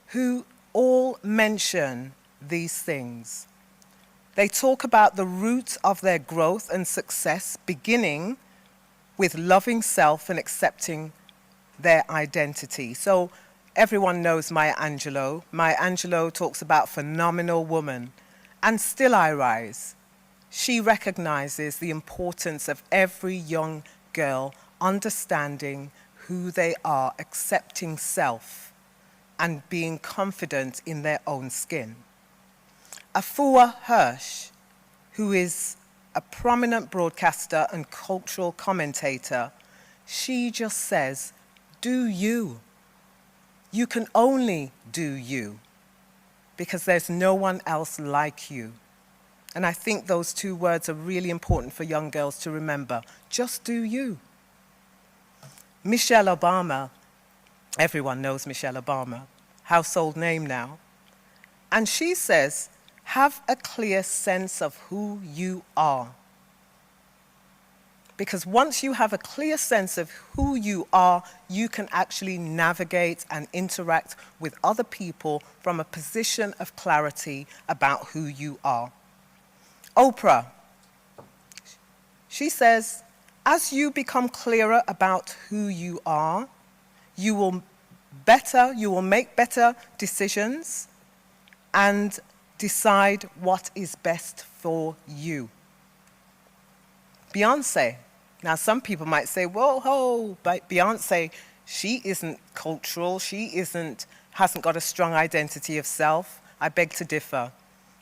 who all mention these things. They talk about the root of their growth and success beginning with loving self and accepting their identity. So everyone knows Maya Angelou. Maya Angelou talks about phenomenal woman, and still I rise. She recognizes the importance of every young girl understanding who they are, accepting self, and being confident in their own skin. Afua Hirsch, who is a prominent broadcaster and cultural commentator, she just says, do you. You can only do you, because there's no one else like you. And I think those two words are really important for young girls to remember. Just do you. Michelle Obama, everyone knows Michelle Obama, household name now. And she says, have a clear sense of who you are. Because once you have a clear sense of who you are, you can actually navigate and interact with other people from a position of clarity about who you are. Oprah, she says, as you become clearer about who you are, you will make better decisions and decide what is best for you. Beyonce. Now, some people might say, whoa, but Beyonce, she isn't cultural, she hasn't got a strong identity of self. I beg to differ.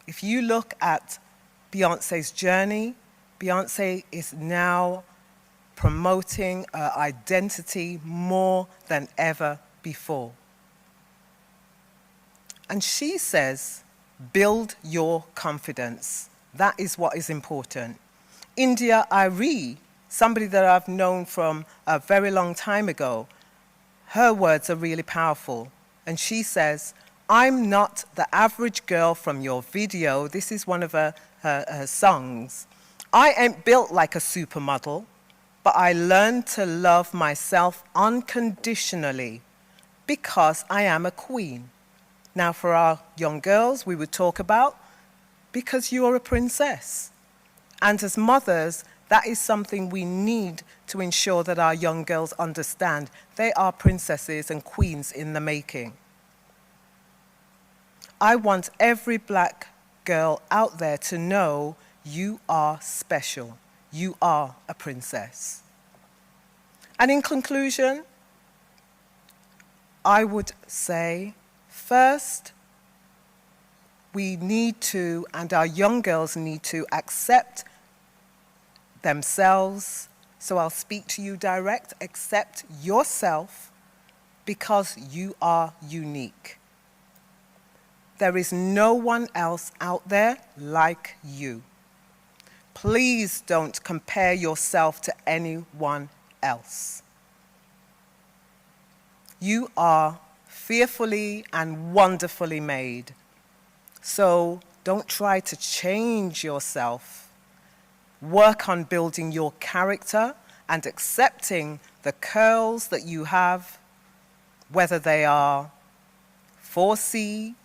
If you look at Beyonce's journey, Beyonce is now promoting her identity more than ever before. And she says, build your confidence. That is what is important. India Arie, somebody that I've known from a very long time ago, her words are really powerful. And she says, I'm not the average girl from your video. This is one of her songs. I ain't built like a supermodel, but I learned to love myself unconditionally because I am a queen. Now for our young girls, we would talk about, because you are a princess. And as mothers, that is something we need to ensure that our young girls understand. They are princesses and queens in the making. I want every black girl out there to know you are special. You are a princess. And in conclusion, I would say, first, we need to, and our young girls need to, accept themselves. So I'll speak to you direct. Accept yourself because you are unique. There is no one else out there like you. Please don't compare yourself to anyone else. You are fearfully and wonderfully made. So don't try to change yourself. Work on building your character and accepting the curls that you have, whether they are 4C,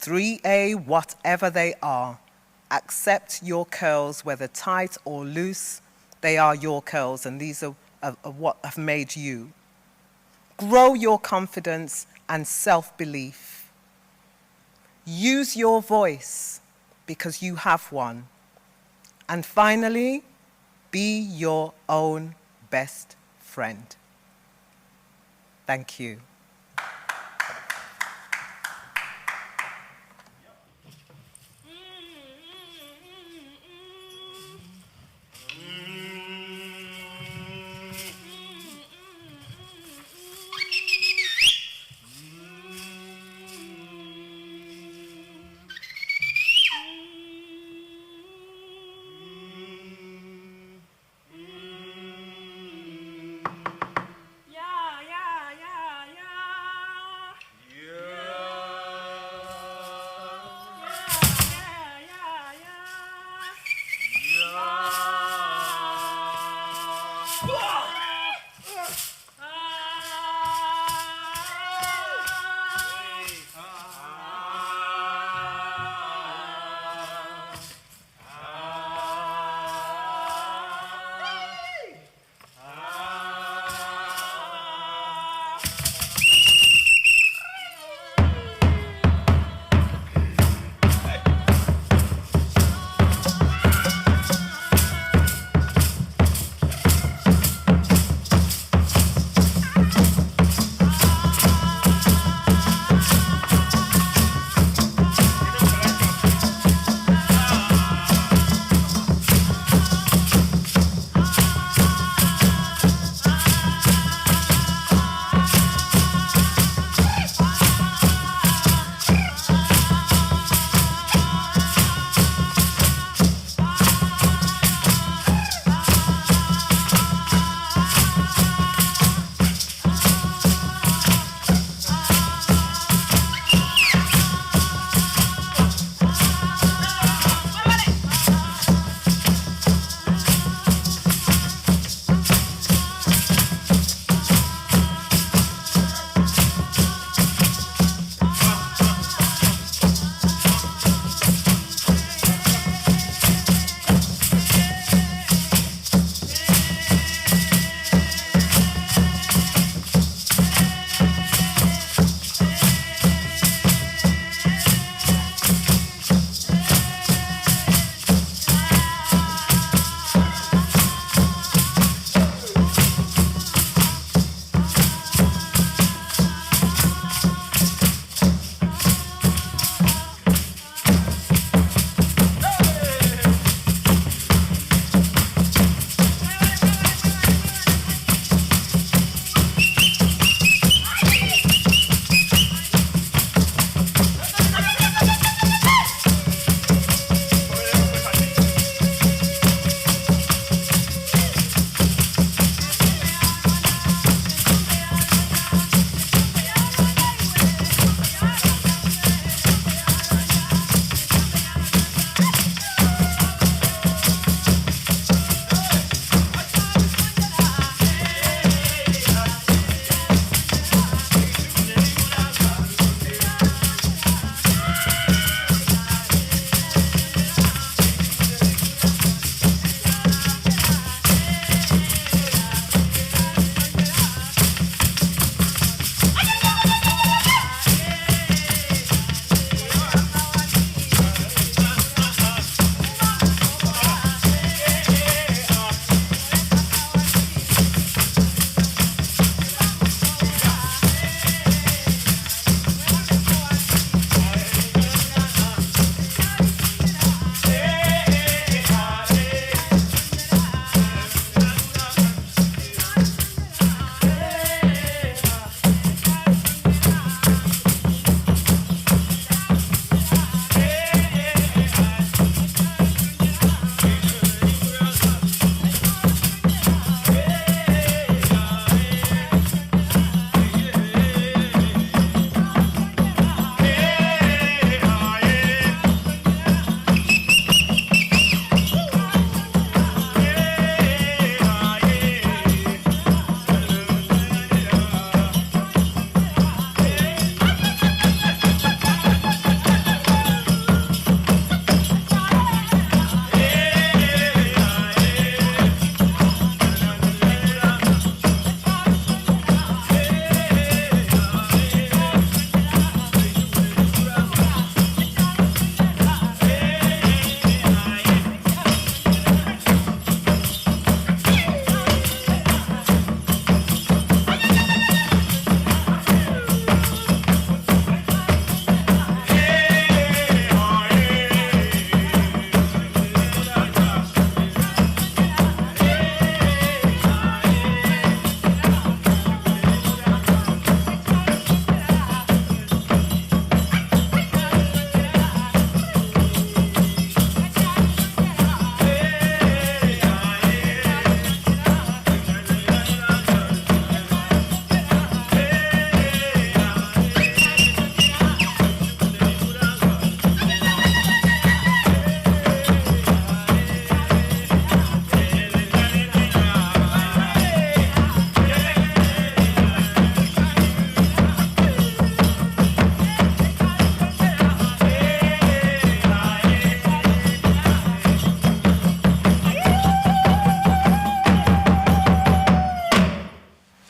3A, whatever they are. Accept your curls, whether tight or loose. They are your curls, and these are what have made you. Grow your confidence and self-belief. Use your voice, because you have one. And finally, be your own best friend. Thank you. Yeah, yeah, yeah, yeah.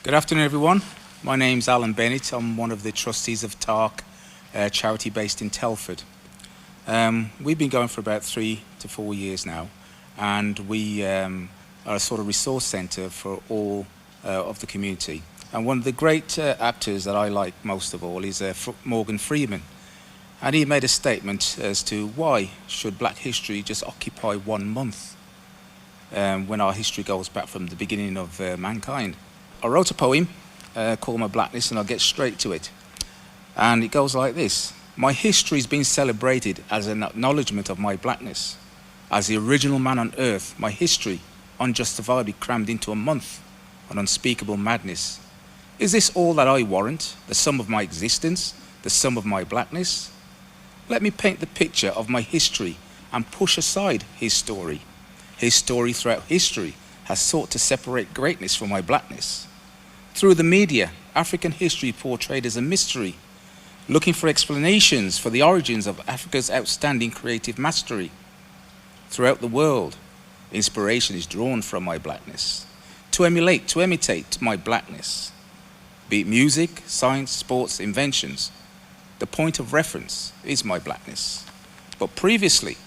Good afternoon, everyone. My name's Allan Bennett. I'm one of the trustees of TAARC, a charity based in Telford. We've been going for about 3 to 4 years now, and we are a sort of resource centre for all of the community. And one of the great actors that I like most of all is Morgan Freeman. And he made a statement as to why should Black history just occupy 1 month when our history goes back from the beginning of mankind. I wrote a poem called My Blackness, and I'll get straight to it. And it goes like this. My history is being celebrated as an acknowledgement of my blackness. As the original man on earth, my history unjustifiably crammed into a month, an unspeakable madness. Is this all that I warrant, the sum of my existence, the sum of my blackness? Let me paint the picture of my history and push aside his story. His story throughout history has sought to separate greatness from my blackness. Through the media, African history portrayed as a mystery, looking for explanations for the origins of Africa's outstanding creative mastery. Throughout the world, inspiration is drawn from my blackness, to emulate, to imitate my blackness. Be it music, science, sports, inventions, the point of reference is my blackness. But previously,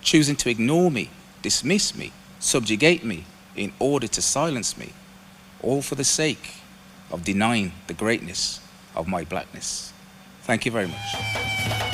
choosing to ignore me, dismiss me, subjugate me in order to silence me, all for the sake of denying the greatness of my blackness. Thank you very much.